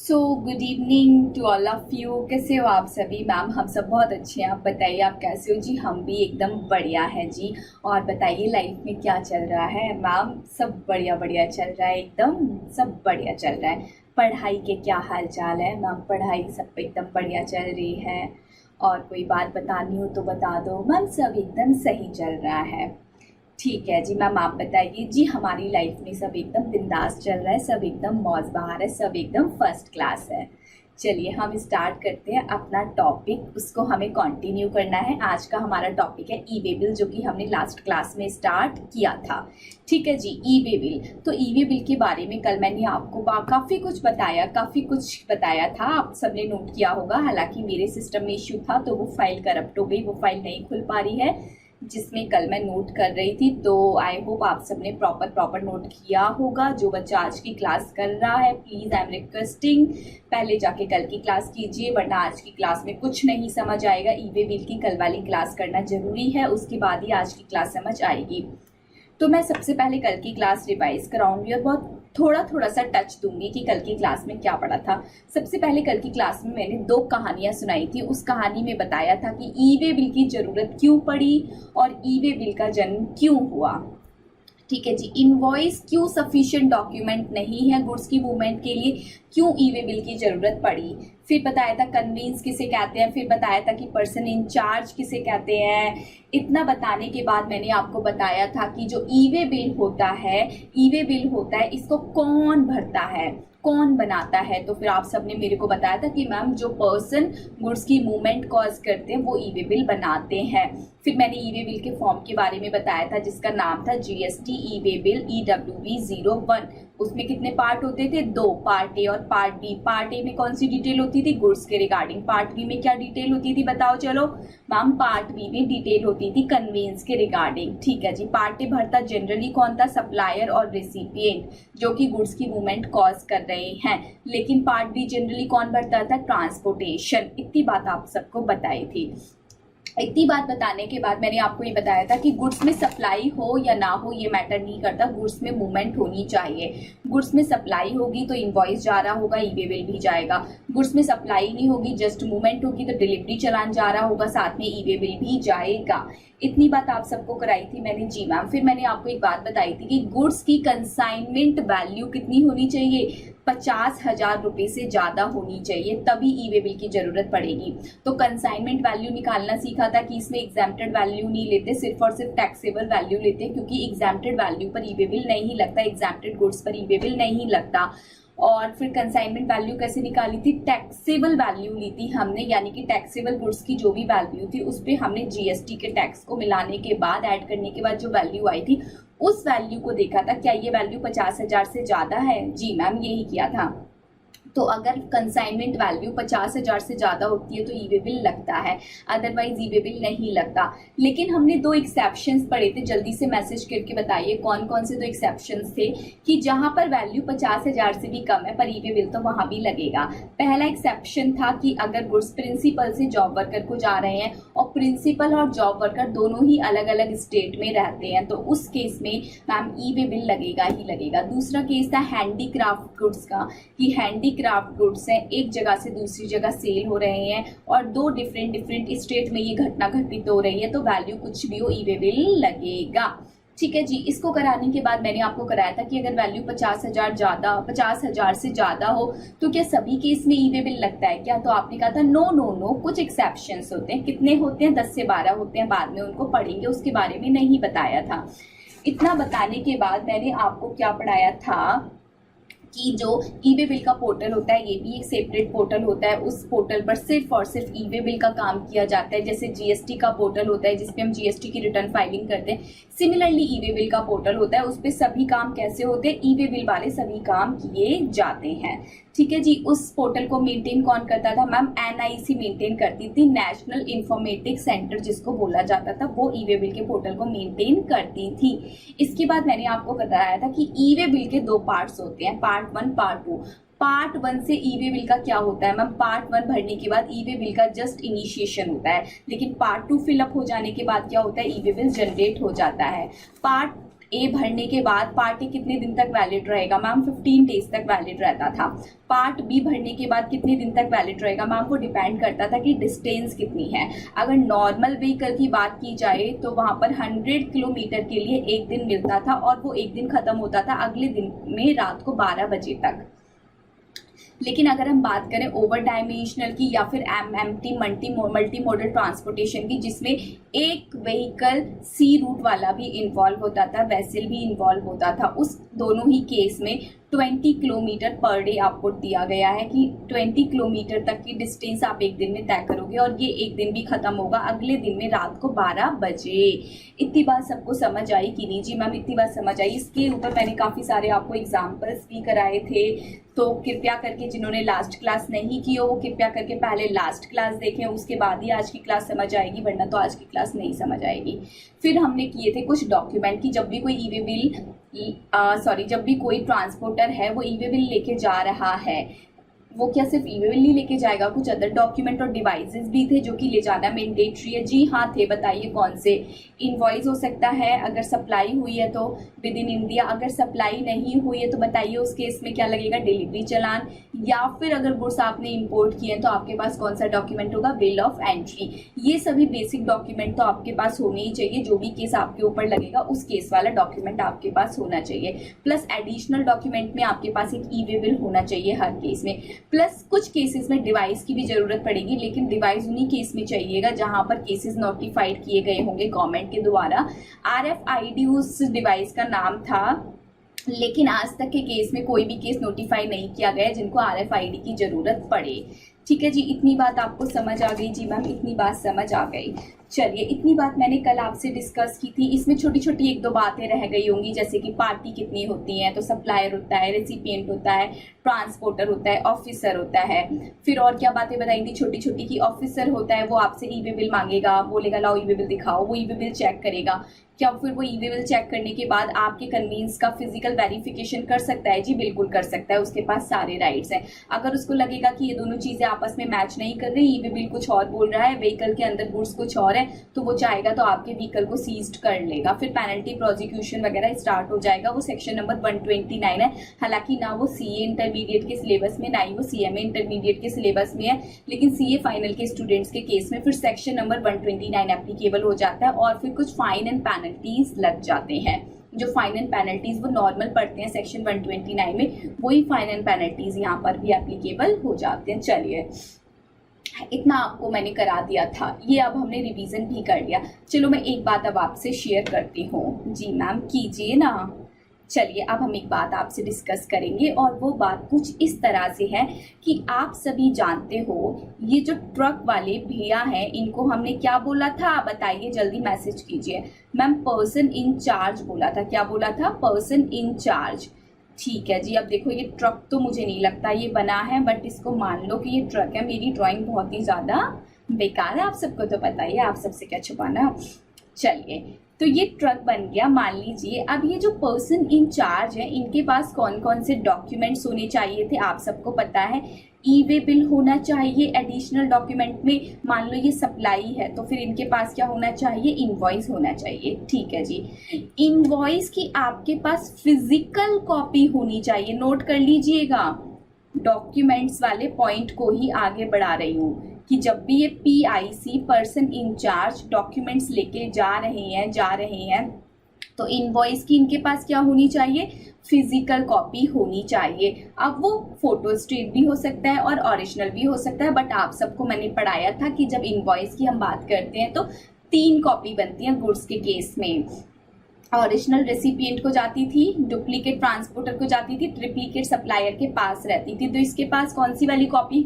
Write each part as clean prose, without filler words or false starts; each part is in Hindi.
Good evening to all of you. कैसे हो आप सभी? मैम हम सब बहुत अच्छे हैं। आप बताइए आप कैसे हो जी? हम भी एकदम बढ़िया है जी। और बताइए लाइफ में क्या चल रहा है? मैम सब बढ़िया बढ़िया चल रहा है, एकदम सब बढ़िया चल रहा है। पढ़ाई के क्या हाल चाल है मैम? पढ़ाई सब एकदम बढ़िया चल रही है। और कोई बात बतानी हो तो बता दो मैम, सब एकदम सही चल रहा है। ठीक है जी मैम, आप बताइए जी। हमारी लाइफ में सब एकदम बिंदास चल रहा है, सब एकदम मौज बहार है, सब एकदम फर्स्ट क्लास है। चलिए हम स्टार्ट करते हैं अपना टॉपिक, उसको हमें कंटिन्यू करना है। आज का हमारा टॉपिक है ई वे बिल, जो कि हमने लास्ट क्लास में स्टार्ट किया था। ठीक है जी, ई वे बिल। तो ई वे बिल के बारे में कल मैंने आपको काफ़ी कुछ बताया था, आप सबने नोट किया होगा। हालांकि मेरे सिस्टम में इश्यू था तो वो फाइल करप्ट हो गई, वो फाइल नहीं खुल पा रही है जिसमें कल मैं नोट कर रही थी। तो आई होप आप सबने प्रॉपर नोट किया होगा। जो बच्चा आज की क्लास कर रहा है, प्लीज़ आई एम रिक्वेस्टिंग पहले जाके कल की क्लास कीजिए, वरना आज की क्लास में कुछ नहीं समझ आएगा। ई वे बिल की कल वाली क्लास करना जरूरी है, उसके बाद ही आज की क्लास समझ आएगी। तो मैं सबसे पहले कल की क्लास रिवाइज कराऊंगी और बहुत थोड़ा सा टच दूंगी कि कल की क्लास में क्या पढ़ा था। सबसे पहले कल की क्लास में मैंने 2 कहानियां सुनाई थी। उस कहानी में बताया था कि ई वे बिल की जरूरत क्यों पड़ी और ई वे बिल का जन्म क्यों हुआ। ठीक है जी। इनवॉइस क्यों सफिशिएंट डॉक्यूमेंट नहीं है गुड्स की मूवमेंट के लिए, क्यों ई वे बिल की जरूरत पड़ी। फिर बताया था कन्वेंस किसे कहते हैं, फिर बताया था कि पर्सन इंचार्ज किसे कहते हैं। इतना बताने के बाद मैंने आपको बताया था कि जो ई वे बिल होता है इसको कौन भरता है, कौन बनाता है। तो फिर आप सबने मेरे को बताया था कि मैम जो पर्सन गुड्स की मूवमेंट कॉज करते हैं वो ई वे बिल बनाते हैं। फिर मैंने ई वे बिल के फॉर्म के बारे में बताया था जिसका नाम था जीएसटी ई वे बिल EWB01। उसमें कितने पार्ट होते थे? 2, पार्ट ए और पार्ट बी। पार्ट ए में कौन सी डिटेल होती थी? गुड्स के रिगार्डिंग। पार्ट बी में क्या डिटेल होती थी बताओ चलो मैम? पार्ट बी में डिटेल होती थी कन्वेंस के रिगार्डिंग। ठीक है जी। पार्ट ए भरता जनरली कौन था? सप्लायर और रेसिपिएंट, जो कि गुड्स की मूवमेंट कॉज कर रहे हैं। लेकिन पार्ट बी जनरली कौन भरता था? ट्रांसपोर्टेशन। इतनी बात आप सबको बताई थी। इतनी बात बताने के बाद मैंने आपको ये बताया था कि गुड्स में सप्लाई हो या ना हो ये मैटर नहीं करता, गुड्स में मूवमेंट होनी चाहिए। गुड्स में सप्लाई होगी तो इनवॉइस जा रहा होगा, ई वे बिल भी जाएगा। गुड्स में सप्लाई नहीं होगी, जस्ट मूवमेंट होगी तो डिलीवरी चलान जा रहा होगा, साथ में ई वे बिल भी जाएगा। इतनी बात आप सबको कराई थी मैंने जी मैम। फिर मैंने आपको एक बात बताई थी कि गुड्स की कंसाइनमेंट वैल्यू कितनी होनी चाहिए? 50,000 रुपए से ज्यादा होनी चाहिए, तभी ई वे बिल की जरूरत पड़ेगी। तो कंसाइनमेंट वैल्यू निकालना सीखा था कि इसमें एग्जाम्प्टेड वैल्यू नहीं लेते, सिर्फ और सिर्फ टैक्सेबल वैल्यू लेते हैं, क्योंकि एग्जाम्प्टेड वैल्यू पर ई वे बिल नहीं लगता, एग्जाम्प्टेड गुड्स पर ई वे बिल नहीं लगता। और फिर कंसाइनमेंट वैल्यू कैसे निकाली थी? टैक्सेबल वैल्यू ली थी हमने, यानी कि टैक्सेबल गुड्स की जो भी वैल्यू थी उस पर हमने जीएसटी के टैक्स को मिलाने के बाद, ऐड करने के बाद जो वैल्यू आई थी उस वैल्यू को देखा था, क्या ये वैल्यू 50,000 से ज्यादा है? जी मैम यही किया था। तो अगर कंसाइनमेंट वैल्यू 50,000 से ज्यादा होती है तो ई वे बिल लगता है, अदरवाइज ई वे बिल नहीं लगता। लेकिन हमने 2 एक्सेप्शंस पढ़े थे, जल्दी से मैसेज करके बताइए कौन कौन से 2 एक्सेप्शंस थे कि जहां पर वैल्यू 50,000 से भी कम है पर ई वे बिल तो वहां भी लगेगा। पहला एक्सेप्शन था कि अगर गुड्स प्रिंसिपल से जॉब वर्कर को जा रहे हैं और प्रिंसिपल और जॉब वर्कर दोनों ही अलग अलग स्टेट में रहते हैं, तो उस केस में मैम ई वे बिल लगेगा ही लगेगा। दूसरा केस था हैंडीक्राफ्ट गुड्स का, कि हैंडीक्राफ्ट गुड्स हैं, एक जगह से दूसरी जगह सेल हो रहे हैं और 2 डिफरेंट स्टेट में ये घटना घटित हो रही है, तो वैल्यू कुछ भी हो ई वे बिल लगेगा। ठीक है जी। इसको कराने के बाद मैंने आपको कराया था कि अगर वैल्यू 50,000 से ज्यादा हो तो क्या सभी केस में ई वे बिल लगता है क्या? तो आपने कहा था नो नो नो, कुछ एक्सेप्शंस होते हैं। कितने होते हैं? 10 से 12 होते हैं, बाद में उनको पढ़ेंगे, उसके बारे में नहीं बताया था। इतना बताने के बाद मैंने आपको क्या पढ़ाया था कि जो ई वे बिल का पोर्टल होता है ये भी एक सेपरेट पोर्टल होता है। उस पोर्टल पर सिर्फ और सिर्फ ई वे बिल का काम किया जाता है। जैसे जीएसटी का पोर्टल होता है जिसपे हम जीएसटी की रिटर्न फाइलिंग करते हैं, सिमिलरली ई वे बिल का पोर्टल होता है, उस पर सभी काम कैसे होते हैं? ई वे बिल वाले सभी काम किए जाते हैं। ठीक है जी। उस पोर्टल को मेंटेन कौन करता था? मैम एनआईसी मेंटेन करती थी, नेशनल इंफॉर्मेटिक सेंटर जिसको बोला जाता था, वो ई वे बिल के पोर्टल को मेंटेन करती थी। इसके बाद मैंने आपको बताया था कि ई वे बिल के 2 पार्ट्स होते हैं, पार्ट 1 पार्ट 2। पार्ट 1 से ई वे बिल का क्या होता है मैम? पार्ट 1 भरने के बाद ई वे बिल का जस्ट इनिशिएशन होता है, लेकिन पार्ट 2 फिलअप हो जाने के बाद क्या होता है? ई वे बिल जनरेट हो जाता है। पार्ट ए भरने के बाद पार्ट ए कितने दिन तक वैलिड रहेगा मैम? 15 डेज तक वैलिड रहता था। पार्ट बी भरने के बाद कितने दिन तक वैलिड रहेगा मैम? वो डिपेंड करता था कि डिस्टेंस कितनी है। अगर नॉर्मल व्हीकल की बात की जाए तो वहां पर 100 किलोमीटर के लिए एक दिन मिलता था और वो एक दिन खत्म होता था अगले दिन में रात को 12 बजे तक। लेकिन अगर हम बात करें ओवर डायमेंशनल की या फिर एमएमटी मल्टी मॉडल ट्रांसपोर्टेशन की, जिसमें एक व्हीकल सी रूट वाला भी इन्वॉल्व होता था, वेसल भी इन्वॉल्व होता था, उस दोनों ही केस में 20 किलोमीटर पर डे आपको दिया गया है कि 20 किलोमीटर तक की डिस्टेंस आप एक दिन में तय करोगे और ये एक दिन भी खत्म होगा अगले दिन में रात को 12 बजे। इतनी बात सबको समझ आई कि नहीं जी मैम? इतनी बात समझ आई। इसके ऊपर मैंने काफ़ी सारे आपको एग्जाम्पल्स भी कराए थे, तो कृपया करके जिन्होंने लास्ट क्लास नहीं की हो वो कृपया करके पहले लास्ट क्लास देखें, उसके बाद ही आज की क्लास समझ आएगी, वरना तो आज की क्लास नहीं समझ आएगी। फिर हमने किए थे कुछ डॉक्यूमेंट की जब भी कोई जब भी कोई ट्रांसपोर्टर है वो ई वे बिल लेके जा रहा है, वो क्या सिर्फ ई वे बिल नहीं लेके जाएगा, कुछ अदर डॉक्यूमेंट और डिवाइसेस भी थे जो कि ले जाना मैंडेटरी है। जी हाँ थे, बताइए कौन से? इनवॉइस हो सकता है अगर सप्लाई हुई है तो विद इन इंडिया, अगर सप्लाई नहीं हुई है तो बताइए उस केस में क्या लगेगा? डिलीवरी चालान। या फिर अगर गुड्स आपने इंपोर्ट किए हैं तो आपके पास कौन सा डॉक्यूमेंट होगा? Bill of entry. ये सभी बेसिक डॉक्यूमेंट तो आपके पास होने ही चाहिए, जो भी केस आपके ऊपर लगेगा उस केस वाला डॉक्यूमेंट आपके पास होना चाहिए। प्लस एडिशनल डॉक्यूमेंट में आपके पास एक ई वे बिल होना चाहिए हर केस में। प्लस कुछ केसेस में डिवाइस की भी जरूरत पड़ेगी, लेकिन डिवाइस उन्हीं केस में चाहिएगा जहां पर केसेस नोटिफाइड किए गए होंगे गवर्नमेंट के द्वारा। RFID उस डिवाइस का नाम था, लेकिन आज तक के केस में कोई भी केस नोटिफाई नहीं किया गया जिनको RFID की जरूरत पड़े। ठीक है जी, इतनी बात आपको समझ आ गई? जी मैम इतनी बात समझ आ गई। चलिए, इतनी बात मैंने कल आपसे डिस्कस की थी, इसमें छोटी छोटी एक दो बातें रह गई होंगी, जैसे कि पार्टी कितनी होती है, तो सप्लायर होता है, रेसिपिएंट होता है, ट्रांसपोर्टर होता है, ऑफिसर होता है। फिर और क्या बातें बताई थी छोटी छोटी की? ऑफिसर होता है वो आपसे ई वे बिल मांगेगा, बोलेगा लाओ ई वे बिल दिखाओ, वो ई वे बिल चेक करेगा। क्या फिर वो ई वे बिल चेक करने के बाद आपके कन्वींस का फिजिकल वेरिफिकेशन कर सकता है? जी बिल्कुल कर सकता है, उसके पास सारे राइट्स हैं। अगर उसको लगेगा कि ये दोनों चीजें आपस में मैच नहीं कर रही, ई वे बिल कुछ और बोल रहा है, व्हीकल के अंदर गुड्स कुछ और है, तो वो चाहेगा तो आपके व्हीकल को सीज्ड कर लेगा। फिर पेनल्टी प्रोसिक्यूशन वगैरह स्टार्ट हो जाएगा। वो सेक्शन नंबर 129 है। हालांकि ना वो सीए इंटरमीडिएट के सिलेबस में, ना ही वो सीएमए इंटरमीडिएट के सिलेबस में है, लेकिन सीए फाइनल के स्टूडेंट्स के केस में फिर सेक्शन नंबर 129 एप्लीकेबल हो जाता है और फिर कुछ फाइन एंड पेनल्टीज लग जाते हैं। जो फाइन एंड पेनल्टीज वो नॉर्मल पढ़ते हैं सेक्शन 129 में, वही फाइन एंड पेनल्टीज यहाँ पर भी एप्लीकेबल हो जाते हैं। चलिए, इतना आपको मैंने करा दिया था, ये अब हमने रिवीजन भी कर लिया। चलो मैं एक बात अब आपसे शेयर करती हूँ। जी मैम कीजिए ना। चलिए, अब हम एक बात आपसे डिस्कस करेंगे और वो बात कुछ इस तरह से है कि आप सभी जानते हो ये जो ट्रक वाले भैया हैं इनको हमने क्या बोला था? बताइए, जल्दी मैसेज कीजिए। मैम पर्सन इन चार्ज बोला था। क्या बोला था? Person in charge. ठीक है जी। अब देखो, ये ट्रक तो मुझे नहीं लगता ये बना है, बट इसको मान लो कि ये ट्रक है। मेरी ड्राइंग बहुत ही ज़्यादा बेकार है, आप सबको तो पता ही है, आप सबसे क्या छुपाना। चलिए, तो ये ट्रक बन गया, मान लीजिए। अब ये जो पर्सन इन चार्ज है इनके पास कौन कौन से डॉक्यूमेंट्स होने चाहिए थे आप सबको पता है। ई वे बिल होना चाहिए एडिशनल डॉक्यूमेंट में। मान लो ये सप्लाई है तो फिर इनके पास क्या होना चाहिए? इनवॉइस होना चाहिए। ठीक है जी। इनवॉइस की आपके पास फिजिकल कॉपी होनी चाहिए, नोट कर लीजिएगा। डॉक्यूमेंट्स वाले पॉइंट को ही आगे बढ़ा रही हूँ कि जब भी ये PIC पर्सन इंचार्ज डॉक्यूमेंट्स लेके जा रहे हैं तो इनवॉइस की इनके पास क्या होनी चाहिए? फिजिकल कॉपी होनी चाहिए। अब वो फोटो स्टेट भी हो सकता है और ओरिजिनल भी हो सकता है, बट आप सबको मैंने पढ़ाया था कि जब इनवॉइस की हम बात करते हैं तो 3 कॉपी बनती है गुड्स के केस में। ओरिजिनल रेसिपिएंट को जाती थी, डुप्लीकेट ट्रांसपोर्टर को जाती थी, ट्रिप्लीकेट सप्लायर के पास रहती थी। तो इसके पास कौन सी वाली कॉपी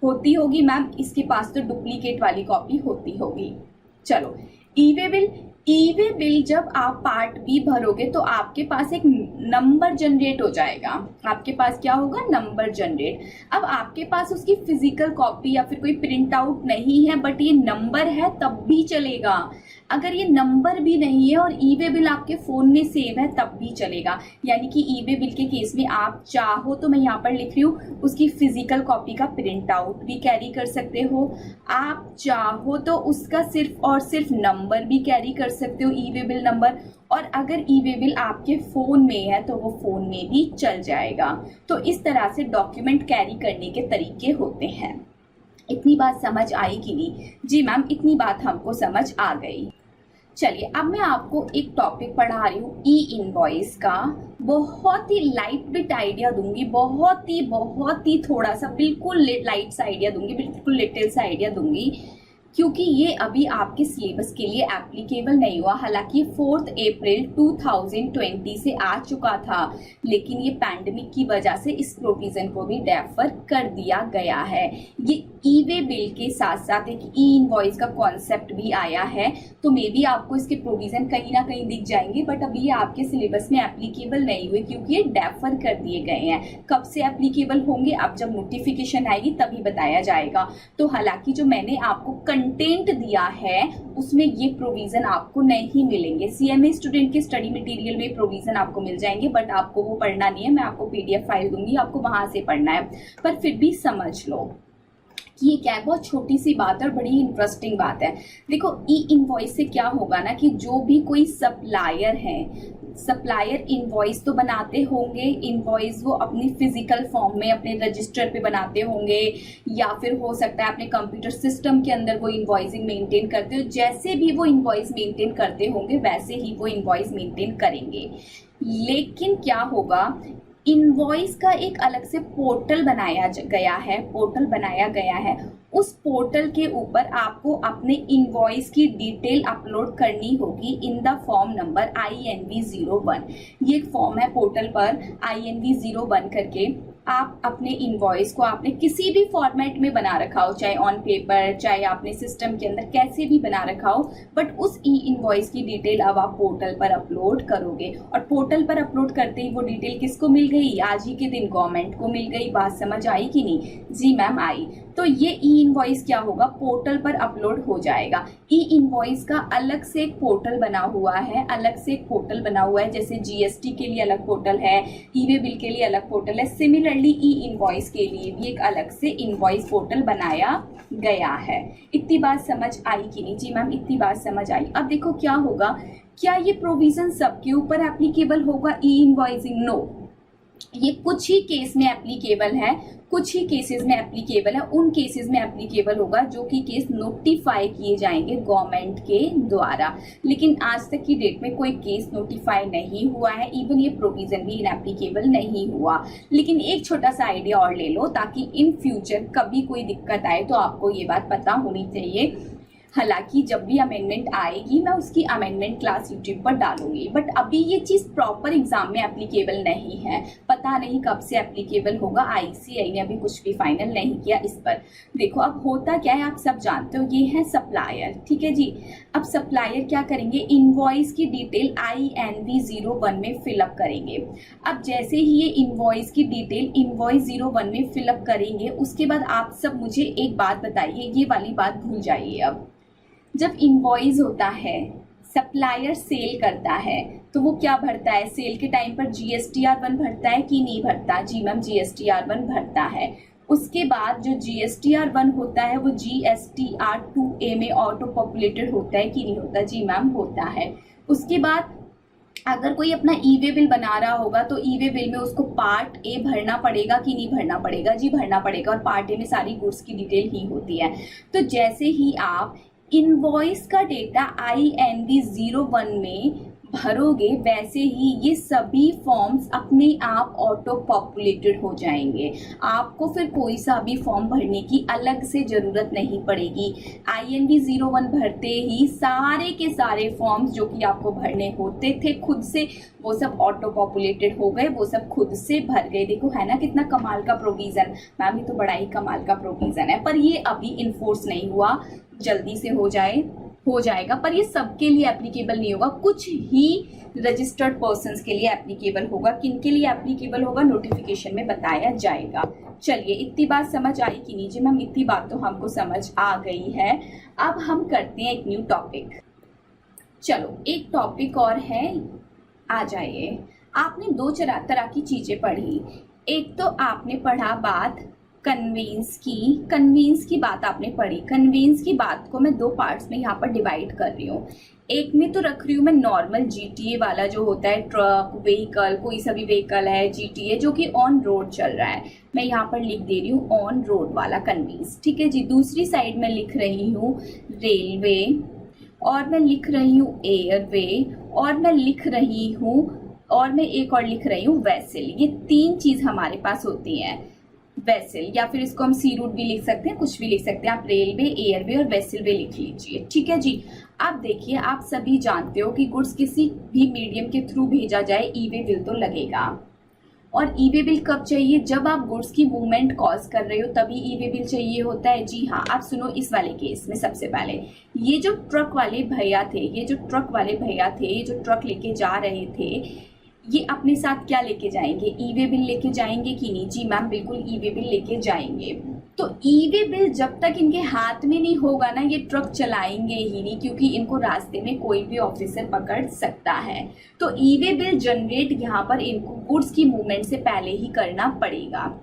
होती होगी मैम? इसके पास तो डुप्लीकेट वाली कॉपी होती होगी। चलो, ई वे बिल जब आप पार्ट बी भरोगे तो आपके पास एक नंबर जनरेट हो जाएगा। आपके पास क्या होगा? Number generate. अब आपके पास उसकी फिजिकल कॉपी या फिर कोई प्रिंट आउट नहीं है, बट ये नंबर है तब भी चलेगा। अगर ये नंबर भी नहीं है और ई वे बिल आपके फ़ोन में सेव है तब भी चलेगा। यानी कि ई वे बिल के केस में आप चाहो तो मैं यहाँ पर लिख रही हूँ, उसकी फिजिकल कॉपी का प्रिंट आउट भी कैरी कर सकते हो। आप चाहो तो उसका सिर्फ और सिर्फ नंबर भी कैरी कर सकते हो, ई वे बिल नंबर। और अगर ई वे बिल आपके फ़ोन में है तो वो फ़ोन में भी चल जाएगा। तो इस तरह से डॉक्यूमेंट कैरी करने के तरीके होते हैं। इतनी बात समझ आई कि नहीं? जी मैम, इतनी बात हमको समझ आ गई। चलिए अब मैं आपको एक टॉपिक पढ़ा रही हूँ ई इनवॉइस का। बहुत ही लाइट बिट आइडिया दूंगी, बहुत ही थोड़ा सा बिल्कुल लाइट सा आइडिया दूंगी, बिल्कुल लिटिल सा आइडिया दूंगी, क्योंकि ये अभी आपके सिलेबस के लिए एप्लीकेबल नहीं हुआ। हालांकि 4 अप्रैल 2020 से आ चुका था, लेकिन ये पैंडेमिक की वजह से इस प्रोविजन को भी डेफर कर दिया गया है। ये ई वे बिल के साथ साथ एक ई इनवॉइस का कॉन्सेप्ट भी आया है, तो मे बी आपको इसके प्रोविजन कहीं ना कहीं दिख जाएंगे, बट अभी ये आपके सिलेबस में एप्लीकेबल नहीं हुए क्योंकि ये डेफर कर दिए गए हैं। कब से एप्लीकेबल होंगे, अब जब नोटिफिकेशन आएगी तभी बताया जाएगा। तो हालांकि जो मैंने आपको कंटेंट दिया है उसमें ये प्रोविजन आपको नहीं मिलेंगे। सीएमए स्टूडेंट के स्टडी मटेरियल में प्रोविजन आपको मिल जाएंगे, बट आपको वो पढ़ना नहीं है। मैं आपको पीडीएफ फाइल दूंगी, आपको वहां से पढ़ना है। पर फिर भी समझ लो कि ये क्या है, बहुत छोटी सी बात है और बड़ी इंटरेस्टिंग बात है। देखो ई इनवॉइस से क्या होगा ना कि जो भी कोई सप्लायर है, सप्लायर इनवॉइस तो बनाते होंगे। इनवॉइस वो अपनी फिजिकल फॉर्म में अपने रजिस्टर पे बनाते होंगे, या फिर हो सकता है अपने कंप्यूटर सिस्टम के अंदर वो इनवॉइसिंग मेंटेन करते हो। जैसे भी वो इनवॉइस मेंटेन करते होंगे वैसे ही वो इनवॉइस मेंटेन करेंगे। लेकिन क्या होगा, इनवॉइस का एक अलग से पोर्टल बनाया गया है। उस पोर्टल के ऊपर आपको अपने इनवॉइस की डिटेल अपलोड करनी होगी in the form number INV01। ये एक फॉर्म है पोर्टल पर INV01 करके। आप अपने इनवॉइस को आपने किसी भी फॉर्मेट में बना रखा हो, चाहे ऑन पेपर, चाहे आपने सिस्टम के अंदर कैसे भी बना रखा हो, बट उस ई इनवॉइस की डिटेल अब आप पोर्टल पर अपलोड करोगे। और पोर्टल पर अपलोड करते ही वो डिटेल किसको मिल गई? आज ही के दिन गवर्नमेंट को मिल गई। बात समझ आई कि नहीं? जी मैम आई। तो ये ई इनवॉइस क्या होगा, पोर्टल पर अपलोड हो जाएगा। ई इनवॉइस का अलग से एक पोर्टल बना हुआ है, जैसे जीएसटी के लिए अलग पोर्टल है, ई वे बिल के लिए अलग पोर्टल है। सिमिलरली ई इनवॉइस के लिए भी एक अलग से इनवॉइस पोर्टल बनाया गया है। इतनी बात समझ आई कि नहीं? जी मैम, इतनी बात समझ आई। अब देखो क्या होगा, क्या ये प्रोविजन सबके ऊपर एप्लीकेबल होगा ई इनवॉइसिंग? नो, ये कुछ ही केस में एप्लीकेबल है, कुछ ही केसेस में एप्लीकेबल है। उन केसेस में एप्लीकेबल होगा जो कि केस नोटिफाई किए जाएंगे गवर्नमेंट के द्वारा। लेकिन आज तक की डेट में कोई केस नोटिफाई नहीं हुआ है, इवन ये प्रोविजन भी इनएप्लीकेबल नहीं हुआ। लेकिन एक छोटा सा आइडिया और ले लो, ताकि इन फ्यूचर कभी कोई दिक्कत आए तो आपको ये बात पता होनी चाहिए। हालांकि जब भी अमेंडमेंट आएगी मैं उसकी अमेंडमेंट क्लास यूट्यूब पर डालूंगी, बट अभी ये चीज़ प्रॉपर एग्जाम में एप्लीकेबल नहीं है। पता नहीं कब से एप्लीकेबल होगा, ICAI ने अभी कुछ भी फाइनल नहीं किया इस पर। देखो अब होता क्या है, आप सब जानते हो, ये है सप्लायर, ठीक है जी। अब सप्लायर क्या करेंगे, इनवॉइस की डिटेल INV01 में फिलअप करेंगे। अब जैसे ही ये इनवॉइस की डिटेल इनवॉइस 01 में फिलअप करेंगे, उसके बाद आप सब मुझे एक बात बताइए, ये वाली बात भूल जाइए। अब जब इनवॉइस होता है, सप्लायर सेल करता है, तो वो क्या भरता है? सेल के टाइम पर GSTR1 भरता है कि नहीं भरता? जी मैम, GSTR1 भरता है। उसके बाद जो GSTR1 होता है वो GSTR2A में ऑटो पॉपुलेटेड होता है कि नहीं होता? जी मैम, होता है। उसके बाद अगर कोई अपना ई वे बिल बना रहा होगा तो ई वे बिल में उसको पार्ट ए भरना पड़ेगा कि नहीं भरना पड़ेगा? जी भरना पड़ेगा। और पार्ट ए में सारी गुड्स की डिटेल ही होती है। तो जैसे ही आप इनवॉइस का डेटा INV01 में भरोगे, वैसे ही ये सभी फॉर्म्स अपने आप ऑटो पॉपुलेटेड हो जाएंगे। आपको फिर कोई सा भी फॉर्म भरने की अलग से ज़रूरत नहीं पड़ेगी। INV01 भरते ही सारे के सारे फॉर्म्स जो कि आपको भरने होते थे खुद से, वो सब ऑटो पॉपुलेटेड हो गए, वो सब खुद से भर गए। देखो है ना कितना कमाल का प्रोविज़न। मैम ये तो बड़ा ही कमाल का प्रोविज़न है, पर ये अभी इन्फोर्स नहीं हुआ, जल्दी से हो जाएगा। पर ये सबके लिए एप्लीकेबल नहीं होगा, कुछ ही रजिस्टर्ड पर्सन्स के लिए एप्लीकेबल होगा। किन के लिए एप्लीकेबल होगा, नोटिफिकेशन में बताया जाएगा। चलिए इतनी बात समझ आई कि नहीं? जी मैम, इतनी बात तो हमको समझ आ गई है। अब हम करते हैं एक न्यू टॉपिक। चलो एक टॉपिक और है, आ जाइए। आपने दो तरह की चीजें पढ़ी। एक तो आपने पढ़ा बात कन्वींस की बात आपने पढ़ी। कन्वींस की बात को मैं दो पार्ट्स में यहाँ पर डिवाइड कर रही हूँ। एक में तो रख रही हूँ मैं नॉर्मल जीटीए वाला जो होता है, ट्रक व्हीकल, कोई सा भी व्हीकल है जीटीए जो कि ऑन रोड चल रहा है, मैं यहाँ पर लिख दे रही हूँ ऑन रोड वाला कन्वींस, ठीक है जी। दूसरी साइड में लिख रही हूँ रेलवे, और मैं लिख रही हूँ एयरवे, और मैं लिख रही हूँ, और मैं एक और लिख रही हूँ वेसल। ये तीन चीज हमारे पास होती है। वेसल, या फिर इसको हम सी रूट भी लिख सकते हैं, कुछ भी लिख सकते हैं आप। रेलवे, एयरवे और वेसल वे लिख लीजिए, ठीक है जी। अब देखिए, आप सभी जानते हो कि गुड्स किसी भी मीडियम के थ्रू भेजा जाए, ई वे बिल तो लगेगा। और ई वे बिल कब चाहिए? जब आप गुड्स की मूवमेंट कॉज कर रहे हो तभी ई वे बिल चाहिए होता है। जी हाँ, आप सुनो इस वाले केस में। सबसे पहले ये जो ट्रक वाले भैया थे, ये जो ट्रक लेके जा रहे थे, ये अपने साथ क्या लेके जाएंगे? ई वे बिल लेके जाएंगे कि नहीं? जी मैम, बिल्कुल ई वे बिल लेके जाएंगे। तो ई वे बिल जब तक इनके हाथ में नहीं होगा ना, ये ट्रक चलाएंगे ही नहीं, क्योंकि इनको रास्ते में कोई भी ऑफिसर पकड़ सकता है। तो ई वे बिल जनरेट यहाँ पर इनको गुड्स की मूवमेंट से पहले ही करना पड़ेगा।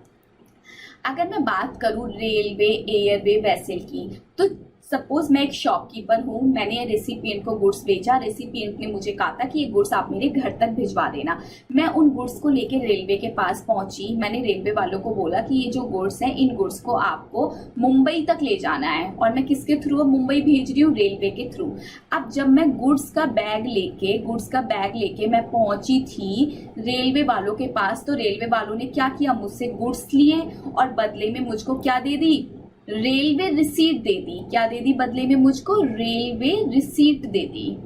अगर मैं बात करूँ रेलवे, एयरवे, वेसल की, तो सपोज मैं एक शॉपकीपर हूँ, मैंने रेसिपिएंट को गुड्स भेजा, रेसिपिएंट ने मुझे कहा था कि ये गुड्स आप मेरे घर तक भिजवा देना। मैं उन गुड्स को लेके रेलवे के पास पहुंची। मैंने रेलवे वालों को बोला कि ये जो गुड्स हैं, इन गुड्स को आपको मुंबई तक ले जाना है, और मैं किसके थ्रू मुंबई भेज रही हूँ? रेलवे के थ्रू। अब जब मैं गुड्स का बैग लेके मैं पहुंची थी रेलवे वालों के पास, तो रेलवे वालों ने क्या किया? मुझसे गुड्स लिए और बदले में मुझको क्या दे दी? रेलवे रिसीट दे दी। क्या दे दी बदले में मुझको? रेलवे रिसीट दे दी।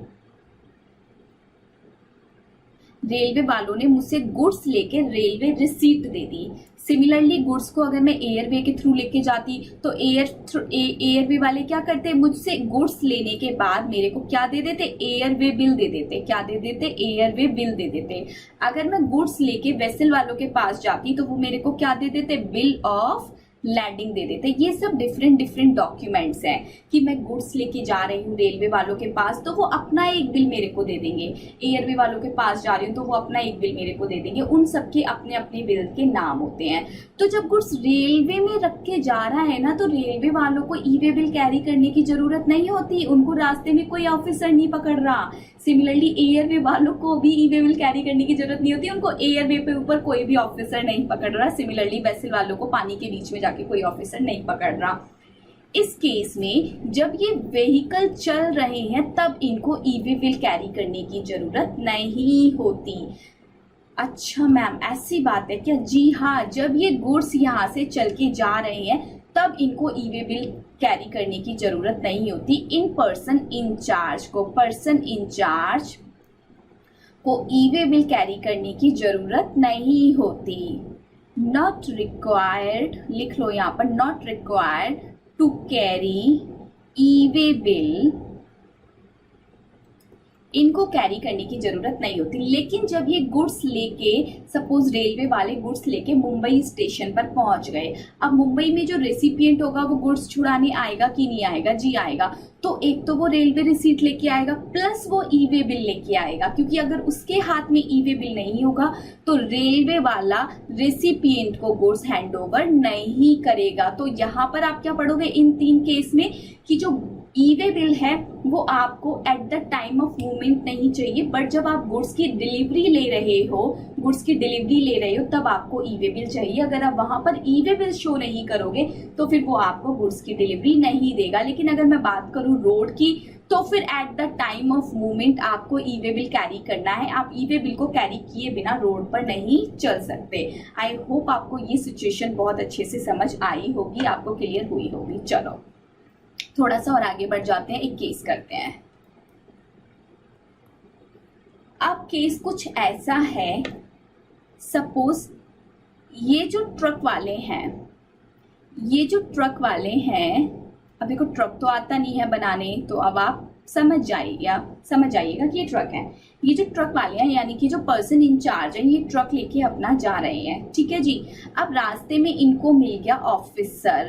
रेलवे वालों ने मुझसे गुड्स लेके रेलवे रिसीट दे दी। सिमिलरली गुड्स को अगर मैं एयरवे के थ्रू लेके जाती तो एयरवे वाले क्या करते? मुझसे गुड्स लेने के बाद मेरे को क्या दे देते? एयरवे बिल दे देते। क्या दे देते? एयरवे बिल दे देते। अगर मैं गुड्स लेके वेसल वालों के पास जाती तो वो मेरे को क्या दे देते? बिल ऑफ लैंडिंग दे देते। ये सब डिफरेंट डॉक्यूमेंट्स हैं कि मैं गुड्स लेके जा रही हूँ रेलवे वालों के पास, तो वो अपना एक बिल मेरे को दे देंगे। एयरवे वालों के पास जा रही हूँ तो वो अपना एक बिल मेरे को दे देंगे। उन सबके अपने अपने बिल के नाम होते हैं। तो जब गुड्स रेलवे में रख के जा रहा है ना, तो रेलवे वालों को ई वे बिल कैरी करने की जरूरत नहीं होती, उनको रास्ते में कोई ऑफिसर नहीं पकड़ रहा। सिमिलरली एयरवे वालों को भी ई वे बिल कैरी करने की जरूरत नहीं होती, उनको एयरवे पे ऊपर कोई भी ऑफिसर नहीं पकड़ रहा। सिमिलरली वेसल वालों को पानी के बीच में जाके कोई ऑफिसर नहीं पकड़ रहा। इस केस में जब ये व्हीकल चल रहे हैं तब इनको ई वे बिल कैरी करने की जरूरत नहीं होती। अच्छा मैम, ऐसी बात है क्या? जी हाँ, जब ये गुड्स यहाँ से चल के जा रहे हैं तब इनको ई वे बिल कैरी करने की जरूरत नहीं होती। पर्सन इंचार्ज को ई वे बिल कैरी करने की जरूरत नहीं होती। नॉट रिक्वायर्ड, लिख लो यहाँ पर, not required to carry E way bill, इनको कैरी करने की जरूरत नहीं होती। लेकिन जब ये गुड्स लेके, सपोज रेलवे वाले गुड्स लेके मुंबई स्टेशन पर पहुंच गए, अब मुंबई में जो रेसिपिएंट होगा वो गुड्स छुड़ाने आएगा कि नहीं आएगा? जी आएगा। तो एक तो वो रेलवे रिसीट लेके आएगा, प्लस वो ई वे बिल लेके आएगा, क्योंकि अगर उसके हाथ में ई वे बिल नहीं होगा तो रेलवे वाला रेसिपिएंट को गुड्स हैंड ओवर नहीं करेगा। तो यहाँ पर आप क्या पढ़ोगे इन तीन केस में कि जो ई वे बिल है वो आपको at the time of movement नहीं चाहिए, बट जब आप गुड्स की डिलीवरी ले रहे हो तब आपको ई वे बिल चाहिए। अगर आप वहां पर ई वे बिल शो नहीं करोगे तो फिर वो आपको गुड्स की डिलीवरी नहीं देगा। लेकिन अगर मैं बात करूं रोड की, तो फिर at the time of movement आपको ई वे बिल कैरी करना है। आप ई वे बिल को कैरी किए बिना रोड पर नहीं चल सकते। आई होप आपको ये सिचुएशन बहुत अच्छे से समझ आई होगी, आपको क्लियर हुई होगी। चलो थोड़ा सा और आगे बढ़ जाते हैं, एक केस करते हैं। अब केस कुछ ऐसा है, सपोज ये जो ट्रक वाले हैं, अब देखो ट्रक तो आता नहीं है बनाने, तो अब आप समझ जाइएगा कि ये ट्रक है। ये जो ट्रक वाले हैं यानी कि जो पर्सन इंचार्ज है, ये ट्रक लेके अपना जा रहे हैं, ठीक है जी। अब रास्ते में इनको मिल गया ऑफिसर,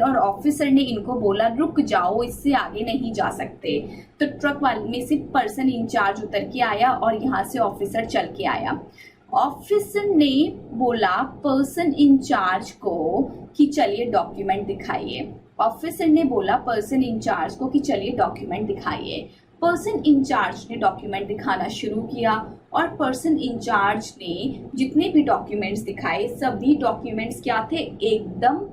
और ऑफिसर ने इनको बोला रुक जाओ, इससे आगे नहीं जा सकते। तो ट्रक वाले में से पर्सन इंचार्ज उतर के आया और यहाँ से ऑफिसर चल के आया। ऑफिसर ने बोला पर्सन इंचार्ज को कि चलिए डॉक्यूमेंट दिखाइए। पर्सन इंचार्ज ने डॉक्यूमेंट दिखाना शुरू किया और पर्सन इंचार्ज ने जितने भी डॉक्यूमेंट्स दिखाए सभी डॉक्यूमेंट्स क्या थे, एकदम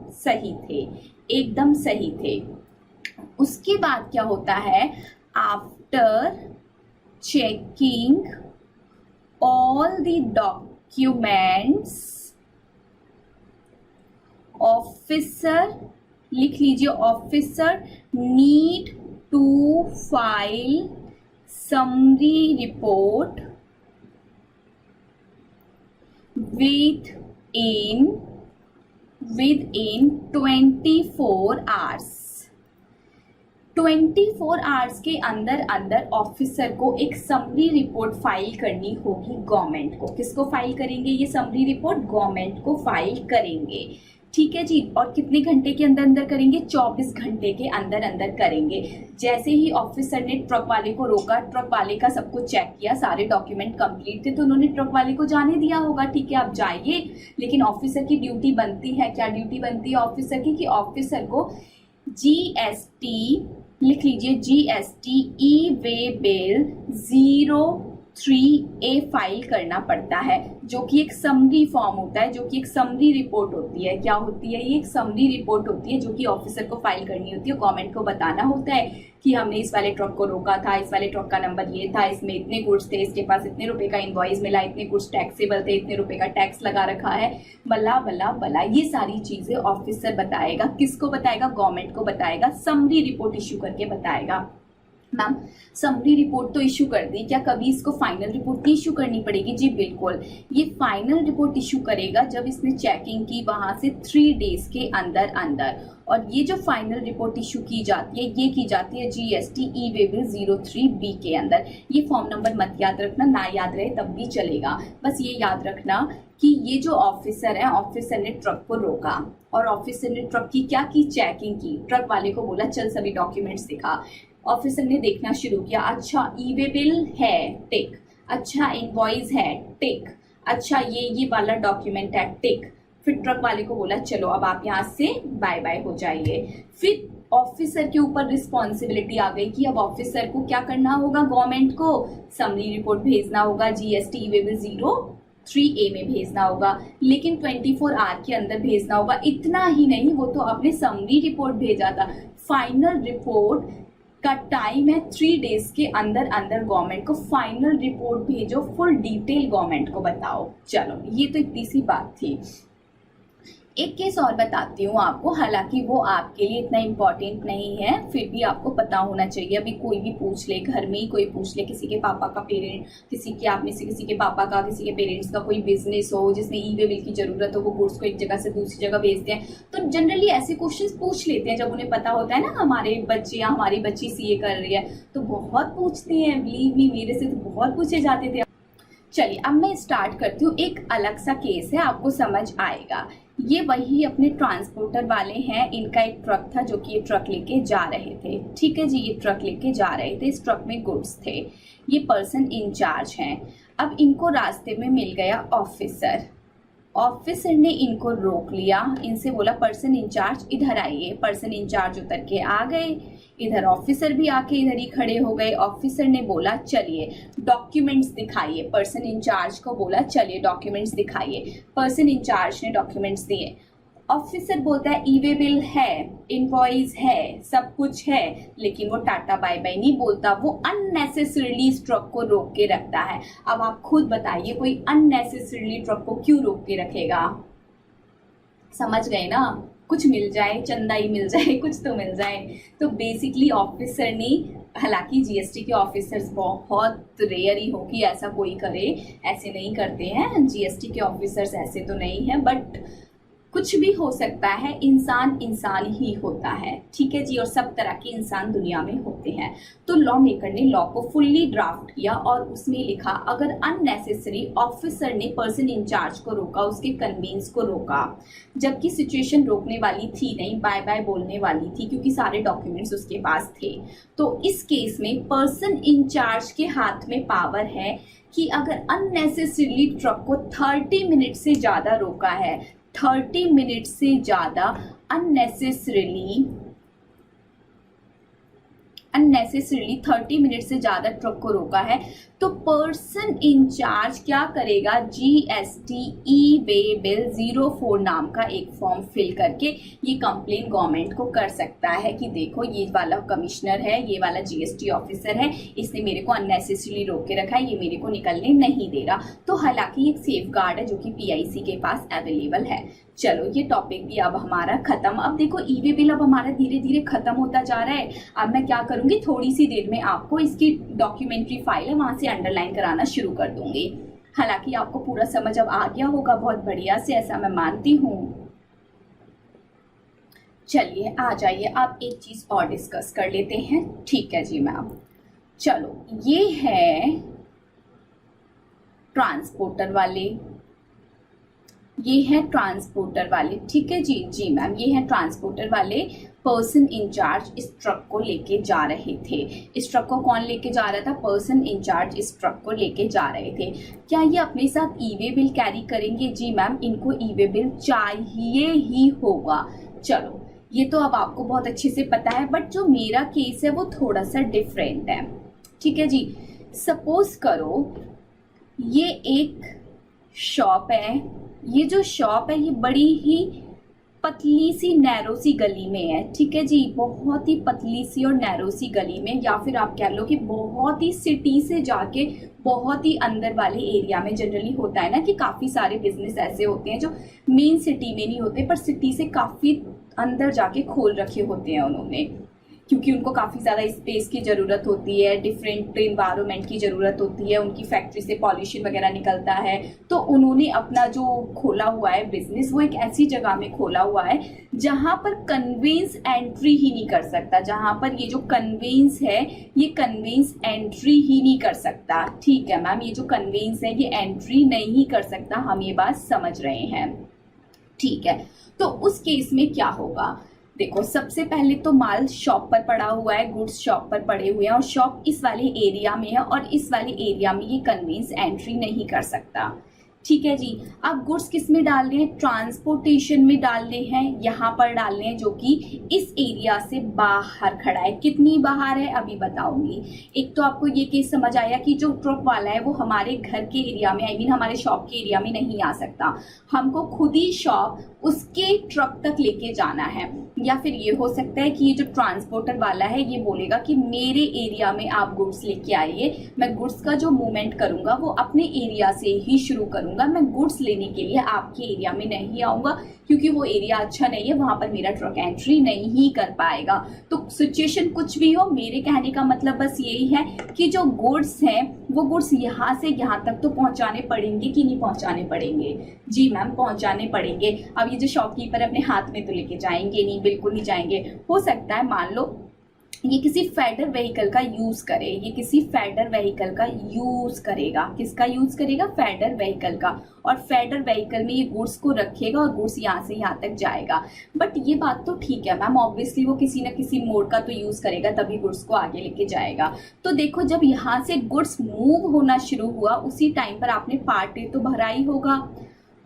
सही थे। उसके बाद क्या होता है, after checking all the documents, officer, लिख लीजिए, officer need to file summary report within 24 hours। 24 hours के अंदर ऑफिसर को एक समरी रिपोर्ट फाइल करनी होगी गवर्नमेंट को। किसको फाइल करेंगे ये समरी रिपोर्ट? गवर्नमेंट को फाइल करेंगे, ठीक है जी। और कितने घंटे के अंदर करेंगे? 24 घंटे के अंदर करेंगे। जैसे ही ऑफिसर ने ट्रक वाले को रोका, ट्रक वाले का सब कुछ चेक किया, सारे डॉक्यूमेंट कंप्लीट थे, तो उन्होंने ट्रक वाले को जाने दिया होगा, ठीक है आप जाइए। लेकिन ऑफिसर की ड्यूटी बनती है, क्या ड्यूटी बनती है ऑफिसर की, कि ऑफिसर को GST, लिख लीजिए, GST ई वे बिल 03A फाइल करना पड़ता है, जो कि एक समरी फॉर्म होता है, जो कि एक समरी रिपोर्ट होती है। क्या होती है ये? एक समरी रिपोर्ट होती है जो कि ऑफिसर को फाइल करनी होती है। गवर्नमेंट को बताना होता है कि हमने इस वाले ट्रक को रोका था, इस वाले ट्रक का नंबर ये था, इसमें इतने गुड्स थे, इसके पास इतने रुपए का इनवॉइस मिला, इतने गुड्स टैक्सेबल थे, इतने रुपए का टैक्स लगा रखा है, बला बला बला। ये सारी चीजें ऑफिसर बताएगा। किसको बताएगा? गवर्नमेंट को बताएगा। समरी रिपोर्ट इश्यू करके बताएगा। मैम समरी रिपोर्ट तो इशू कर दी, क्या कभी इसको फाइनल रिपोर्ट नहीं इशू करनी पड़ेगी? जी बिल्कुल, ये फाइनल रिपोर्ट इशू करेगा जब इसने चेकिंग की वहां से 3 डेज के अंदर। और ये जो फाइनल रिपोर्ट इशू की जाती है, ये की जाती है GST ई वे बिल 03B के अंदर। ये फॉर्म नंबर मत याद रखना, ना याद रहे तब भी चलेगा, बस ये याद रखना कि ये जो ऑफिसर है, ऑफिसर ने ट्रक को रोका और ऑफिसर ने ट्रक की क्या की? चेकिंग की। ट्रक वाले को बोला चल सभी डॉक्यूमेंट्स दिखा। ऑफिसर ने देखना शुरू किया, अच्छा ई वे बिल है, टिक, अच्छा इनवॉइस है, टिक, अच्छा ये वाला डॉक्यूमेंट है, टिक। फिर ट्रक वाले को बोला चलो अब आप यहाँ से बाय बाय हो जाइए। फिर ऑफिसर के ऊपर रिस्पॉन्सिबिलिटी आ गई कि अब ऑफिसर को क्या करना होगा? गवर्नमेंट को समरी रिपोर्ट भेजना होगा, GST ई वे बिल 03A में भेजना होगा, लेकिन 24 आवर के अंदर भेजना होगा। इतना ही नहीं, वो तो आपने समरी रिपोर्ट भेजा था, फाइनल रिपोर्ट का टाइम है 3 डेज के अंदर गवर्नमेंट को फाइनल रिपोर्ट भेजो, फुल डिटेल गवर्नमेंट को बताओ। चलो ये तो इतनी सी बात थी। एक केस और बताती हूँ आपको, हालांकि वो आपके लिए इतना इम्पोर्टेंट नहीं है, फिर भी आपको पता होना चाहिए। अभी कोई भी पूछ ले, घर में ही कोई पूछ ले, किसी के पापा का पेरेंट, किसी के आप में से किसी के पापा का, किसी के पेरेंट्स का कोई बिजनेस हो जिसमें ई वे बिल की जरूरत हो, वो गुड्स को एक जगह से दूसरी जगह भेजते हैं, तो जनरली ऐसे क्वेश्चन पूछ लेते हैं जब उन्हें पता होता है ना हमारे बच्चे या हमारी बच्ची CA कर रही है, तो बहुत पूछते हैं। बिलीव मी, मेरे से तो बहुत पूछे जाते थे। चलिए अब मैं स्टार्ट करती हूँ। एक अलग सा केस है, आपको समझ आएगा। ये वही अपने ट्रांसपोर्टर वाले हैं, इनका एक ट्रक था जो कि ये ट्रक लेके जा रहे थे, ठीक है जी। ये ट्रक लेके जा रहे थे, इस ट्रक में गुड्स थे, ये पर्सन इंचार्ज हैं। अब इनको रास्ते में मिल गया ऑफिसर, ऑफिसर ने इनको रोक लिया, इनसे बोला पर्सन इंचार्ज इधर आइए। पर्सन इंचार्ज उतर के आ गए, इधर ऑफिसर भी आके इधर ही खड़े हो गए। ऑफिसर ने बोला चलिए डॉक्यूमेंट्स दिखाइए, पर्सन इंचार्ज को बोला चलिए डॉक्यूमेंट्स दिखाइए। पर्सन इंचार्ज ने डॉक्यूमेंट्स दिए। ऑफिसर बोलता है ई वे बिल है, इनवॉइस है, सब कुछ है, लेकिन वो टाटा बाय बाय नहीं बोलता, वो अननेसेसरीली इस ट्रक को रोक के रखता है। अब आप खुद बताइए कोई अननेसेसरीली ट्रक को क्यों रोक के रखेगा? समझ गए ना? कुछ मिल जाए, चंदा ही मिल जाए, कुछ तो मिल जाए। तो बेसिकली ऑफिसर ने, हालांकि GST के ऑफिसर्स बहुत रेयर ही हो कि ऐसा कोई करे, ऐसे नहीं करते हैं, GST के ऑफिसर्स ऐसे तो नहीं है, बट कुछ भी हो सकता है, इंसान इंसान ही होता है, ठीक है जी, और सब तरह के इंसान दुनिया में होते हैं। तो लॉ मेकर ने लॉ को फुल्ली ड्राफ्ट किया और उसमें लिखा अगर अननेसेसरी ऑफिसर ने पर्सन इंचार्ज को रोका, उसके कन्वींस को रोका, जबकि सिचुएशन रोकने वाली थी नहीं, बाय बाय बोलने वाली थी क्योंकि सारे डॉक्यूमेंट्स उसके पास थे, तो इस केस में पर्सन इंचार्ज के हाथ में पावर है कि अगर अननेसेसरीली ट्रक को 30 मिनट से ज़्यादा रोका है, 30 मिनट से ज़्यादा अननेसेसरीली 30 मिनट से ज़्यादा ट्रक को रोका है, तो पर्सन इंचार्ज क्या करेगा, GST ई वे बिल 04 नाम का एक फॉर्म फिल करके ये कंप्लेन गवर्नमेंट को कर सकता है कि देखो ये वाला कमिश्नर है, ये वाला GST ऑफिसर है, इसने मेरे को अननेसेसरीली रोक के रखा है, ये मेरे को निकलने नहीं दे रहा। तो हालांकि एक सेफ गार्ड है जो कि PIC के पास अवेलेबल है। चलो ये टॉपिक भी अब हमारा खत्म। अब देखो ई वे बिल अब हमारा धीरे धीरे खत्म होता जा रहा है। अब मैं क्या करूंगी, थोड़ी सी देर में आपको इसकी डॉक्यूमेंट्री फाइल है वहां से अंडरलाइन कराना शुरू कर दूंगी। हालांकि आपको पूरा समझ अब आ गया होगा बहुत बढ़िया से, ऐसा मैं मानती हूँ। चलिए आ जाइए, आप एक चीज और डिस्कस कर लेते हैं। ठीक है जी मैम, चलो ये है ट्रांसपोर्टर वाले, ये है ट्रांसपोर्टर वाले, ठीक है जी, जी मैम, ये है ट्रांसपोर्टर वाले। पर्सन इंचार्ज इस ट्रक को लेके जा रहे थे। इस ट्रक को कौन लेके जा रहा था, पर्सन इंचार्ज इस ट्रक को लेके जा रहे थे। क्या ये अपने साथ ई वे बिल कैरी करेंगे, जी मैम, इनको ई वे बिल चाहिए ही होगा। चलो ये तो अब आपको बहुत अच्छे से पता है, बट जो मेरा केस है वो थोड़ा सा डिफरेंट है, ठीक है जी। सपोज करो ये एक शॉप है, ये जो शॉप है ये बड़ी ही पतली सी नैरो सी गली में है, ठीक है जी, बहुत ही पतली सी और नैरो सी गली में, या फिर आप कह लो कि बहुत ही सिटी से जाके बहुत ही अंदर वाले एरिया में। जनरली होता है ना कि काफ़ी सारे बिजनेस ऐसे होते हैं जो मेन सिटी में नहीं होते पर सिटी से काफ़ी अंदर जाके खोल रखे होते हैं उन्होंने, क्योंकि उनको काफ़ी ज़्यादा स्पेस की ज़रूरत होती है, डिफरेंट इन्वायरमेंट की ज़रूरत होती है, उनकी फैक्ट्री से पॉल्यूशन वगैरह निकलता है, तो उन्होंने अपना जो खोला हुआ है बिजनेस वो एक ऐसी जगह में खोला हुआ है जहाँ पर कन्वेंस एंट्री ही नहीं कर सकता, जहाँ पर ये जो कन्वेंस है ये कन्वेंस एंट्री ही नहीं कर सकता। ठीक है मैम, ये जो कन्वेंस है ये एंट्री नहीं कर सकता, हम ये बात समझ रहे हैं, ठीक है। तो उस केस में क्या होगा, देखो सबसे पहले तो माल शॉप पर पड़ा हुआ है, गुड्स शॉप पर पड़े हुए हैं और शॉप इस वाले एरिया में है और इस वाले एरिया में ये कन्वेंस एंट्री नहीं कर सकता, ठीक है जी। अब गुड्स किस में डालने हैं, ट्रांसपोर्टेशन में डालने हैं, यहाँ पर डालने हैं जो कि इस एरिया से बाहर खड़ा है। कितनी बाहर है अभी बताऊंगी। एक तो आपको ये केस समझ आया कि जो ट्रक वाला है वो हमारे घर के एरिया में, आई मीन हमारे शॉप के एरिया में नहीं आ सकता, हमको खुद ही शॉप उसके ट्रक तक लेके जाना है। या फिर ये हो सकता है कि ये जो ट्रांसपोर्टर वाला है ये बोलेगा कि मेरे एरिया में आप गुड्स लेके आइए, मैं गुड्स का जो मूवमेंट करूंगा वो अपने एरिया से ही शुरू करूंगा, मैं गुड्स लेने के लिए आपके एरिया में नहीं आऊंगा क्योंकि वो एरिया अच्छा नहीं है, वहां पर मेरा ट्रक एंट्री नहीं कर पाएगा। तो सिचुएशन कुछ भी हो, मेरे कहने का मतलब बस यही है कि जो गुड्स हैं वो गुड्स यहाँ से यहाँ तक तो पहुंचाने पड़ेंगे कि नहीं पहुंचाने पड़ेंगे, जी मैम पहुंचाने पड़ेंगे। अब ये जो शॉपकीपर अपने हाथ में तो लेके जाएंगे नहीं, बिल्कुल नहीं जाएंगे। हो सकता है मान लो ये किसी फेडर व्हीकल का यूज करे, ये किसी फेडर व्हीकल का यूज करेगा, किसका यूज करेगा, फेडर व्हीकल का, और फेडर व्हीकल में ये गुड्स को रखेगा और गुड्स यहाँ से यहाँ तक जाएगा। बट ये बात तो ठीक है मैम, ऑब्वियसली वो किसी न किसी मोड का तो यूज करेगा तभी गुड्स को आगे लेके जाएगा। तो देखो जब यहाँ से गुड्स मूव होना शुरू हुआ उसी टाइम पर आपने पार्ट ए तो भरा ही होगा,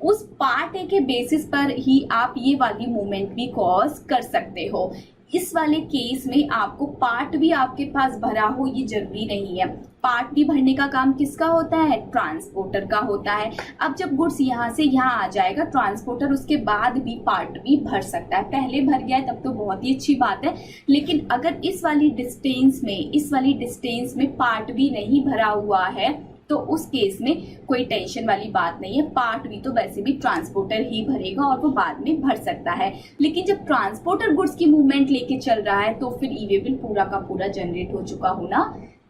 उस पार्ट ए के बेसिस पर ही आप ये वाली मूवमेंट भी कॉज कर सकते हो। इस वाले केस में आपको पार्ट भी आपके पास भरा हो ये जरूरी नहीं है। पार्ट भी भरने का काम किसका होता है, ट्रांसपोर्टर का होता है। अब जब गुड्स यहाँ से यहाँ आ जाएगा ट्रांसपोर्टर उसके बाद भी पार्ट भी भर सकता है। पहले भर गया है तब तो बहुत ही अच्छी बात है, लेकिन अगर इस वाली डिस्टेंस में पार्ट भी नहीं भरा हुआ है तो उस केस में कोई टेंशन वाली बात नहीं है। पार्ट भी तो वैसे भी ट्रांसपोर्टर ही भरेगा और वो बाद में भर सकता है। लेकिन जब ट्रांसपोर्टर गुड्स की मूवमेंट लेके चल रहा है तो फिर ई वे बिल पूरा का पूरा जनरेट हो चुका होना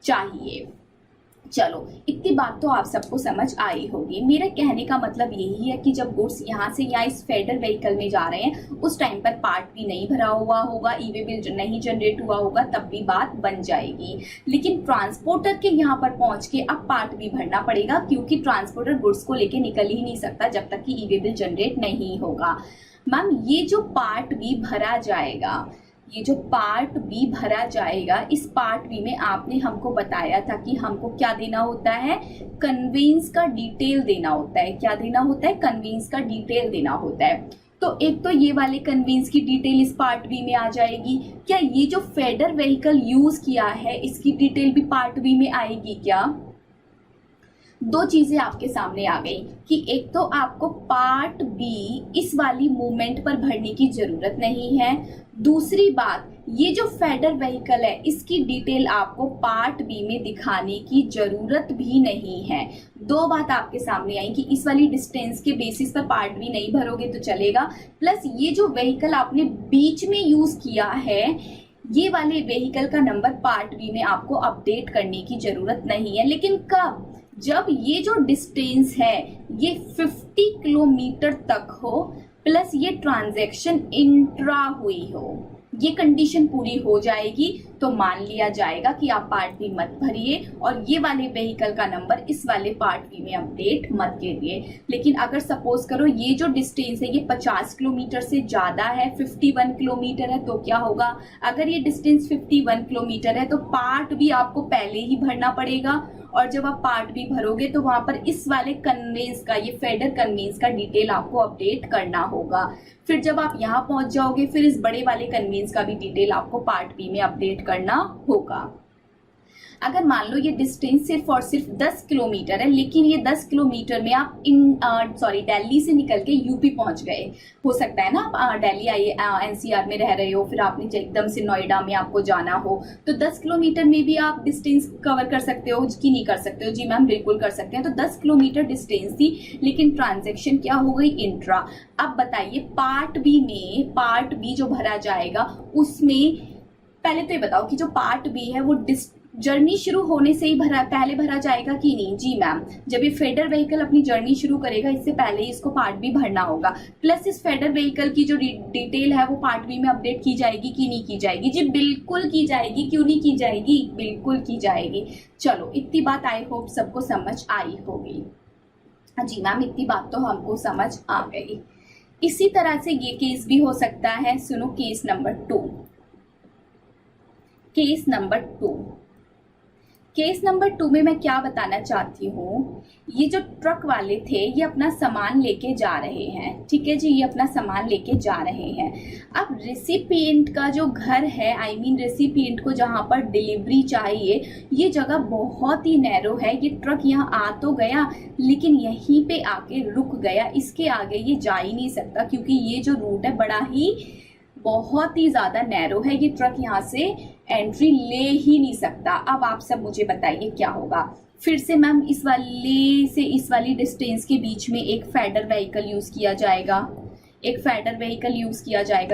चाहिए। चलो, इतनी बात तो आप सबको समझ आई होगी। मेरे कहने का मतलब यही है कि जब गुड्स यहाँ से या इस फेडर व्हीकल में जा रहे हैं उस टाइम पर पार्ट भी नहीं भरा हुआ होगा, ई वे बिल नहीं जनरेट हुआ होगा, तब भी बात बन जाएगी। लेकिन ट्रांसपोर्टर के यहाँ पर पहुंच के अब पार्ट भी भरना पड़ेगा, क्योंकि ट्रांसपोर्टर गुड्स को लेके निकल ही नहीं सकता जब तक कि ई वे बिल जनरेट नहीं होगा। मैम, ये जो पार्ट भी भरा जाएगा, ये जो पार्ट बी भरा जाएगा, इस पार्ट बी में आपने हमको बताया था कि हमको क्या देना होता है, कन्वेंस का डिटेल देना होता है। क्या देना होता है? कन्वेंस का डिटेल देना होता है। तो एक तो ये वाले कन्वेंस की डिटेल इस पार्ट बी में आ जाएगी। क्या ये जो फेडर व्हीकल यूज किया है इसकी डिटेल भी पार्ट बी में आएगी क्या? दो चीजें आपके सामने आ गई कि एक तो आपको पार्ट बी इस वाली मूवमेंट पर भरने की जरूरत नहीं है। दूसरी बात, ये जो फेडर व्हीकल है इसकी डिटेल आपको पार्ट बी में दिखाने की जरूरत भी नहीं है। दो बात आपके सामने आई कि इस वाली डिस्टेंस के बेसिस पर पार्ट बी नहीं भरोगे तो चलेगा, प्लस ये जो व्हीकल आपने बीच में यूज किया है ये वाले व्हीकल का नंबर पार्ट बी में आपको अपडेट करने की जरूरत नहीं है। लेकिन कब? जब ये जो डिस्टेंस है ये 50 किलोमीटर तक हो, प्लस ये ट्रांजैक्शन इंट्रा हुई हो, ये कंडीशन पूरी हो जाएगी तो मान लिया जाएगा कि आप पार्ट बी मत भरिए और ये वाले व्हीकल का नंबर इस वाले पार्ट बी में अपडेट मत कीजिए। लेकिन अगर सपोज करो ये जो डिस्टेंस है ये 50 किलोमीटर से ज्यादा है, 51 किलोमीटर है, तो क्या होगा? अगर ये डिस्टेंस 51 किलोमीटर है तो पार्ट बी आपको पहले ही भरना पड़ेगा, और जब आप पार्ट बी भरोगे तो वहां पर इस वाले कन्वेंस का, ये फेडर कन्वेंस का डिटेल आपको अपडेट करना होगा। फिर जब आप यहाँ पहुंच जाओगे फिर इस बड़े वाले कन्वेंस का भी डिटेल आपको पार्ट बी में अपडेट करना होगा। अगर मान लो ये डिस्टेंस सिर्फ और सिर्फ 10 किलोमीटर है, लेकिन ये 10 किलोमीटर में आप दिल्ली से निकल के यूपी पहुंच गए, हो सकता है ना आप दिल्ली एनसीआर में रह रहे हो, फिर आपने एकदम से नोएडा में आपको जाना हो, तो 10 किलोमीटर में भी आप डिस्टेंस कवर कर सकते हो कि नहीं कर सकते हो? जी मैम, बिल्कुल कर सकते हैं। तो 10 किलोमीटर डिस्टेंस थी, लेकिन ट्रांजेक्शन क्या हो गई? इंट्रा। अब बताइए पार्ट बी जो भरा जाएगा उसमें पहले तो ये बताओ कि जो पार्ट बी है वो जर्नी शुरू होने से ही पहले भरा जाएगा कि नहीं? जी मैम, जब ये फेडर व्हीकल अपनी जर्नी शुरू करेगा इससे पहले ही इसको पार्ट बी भरना होगा। प्लस इस फेडर व्हीकल की जो डिटेल है वो पार्ट बी में अपडेट की जाएगी कि नहीं की जाएगी? जी बिल्कुल की जाएगी। क्यों नहीं की जाएगी? बिल्कुल की जाएगी। चलो, इतनी बात आई होप सबको समझ आई होगी। जी मैम, इतनी बात तो हमको समझ आ गई। इसी तरह से ये केस भी हो सकता है। सुनो केस नंबर 2। केस नंबर 2 में मैं क्या बताना चाहती हूँ, ये जो ट्रक वाले थे ये अपना सामान लेके जा रहे हैं, ठीक है जी, ये अपना सामान लेके जा रहे हैं। अब रेसिपिएंट का जो घर है, रेसिपिएंट को जहाँ पर डिलीवरी चाहिए, ये जगह बहुत ही नैरो है। ये ट्रक यहाँ आ तो गया लेकिन यहीं पे आके रुक गया, इसके आगे ये जा ही नहीं सकता क्योंकि ये जो रूट है बहुत ही ज्यादा नैरो है। ये ट्रक यहाँ से एंट्री ले ही नहीं सकता। अब आप सब मुझे बताइए क्या होगा? फिर से मैम इस वाली डिस्टेंस के बीच में एक फेडर व्हीकल यूज किया जाएगा।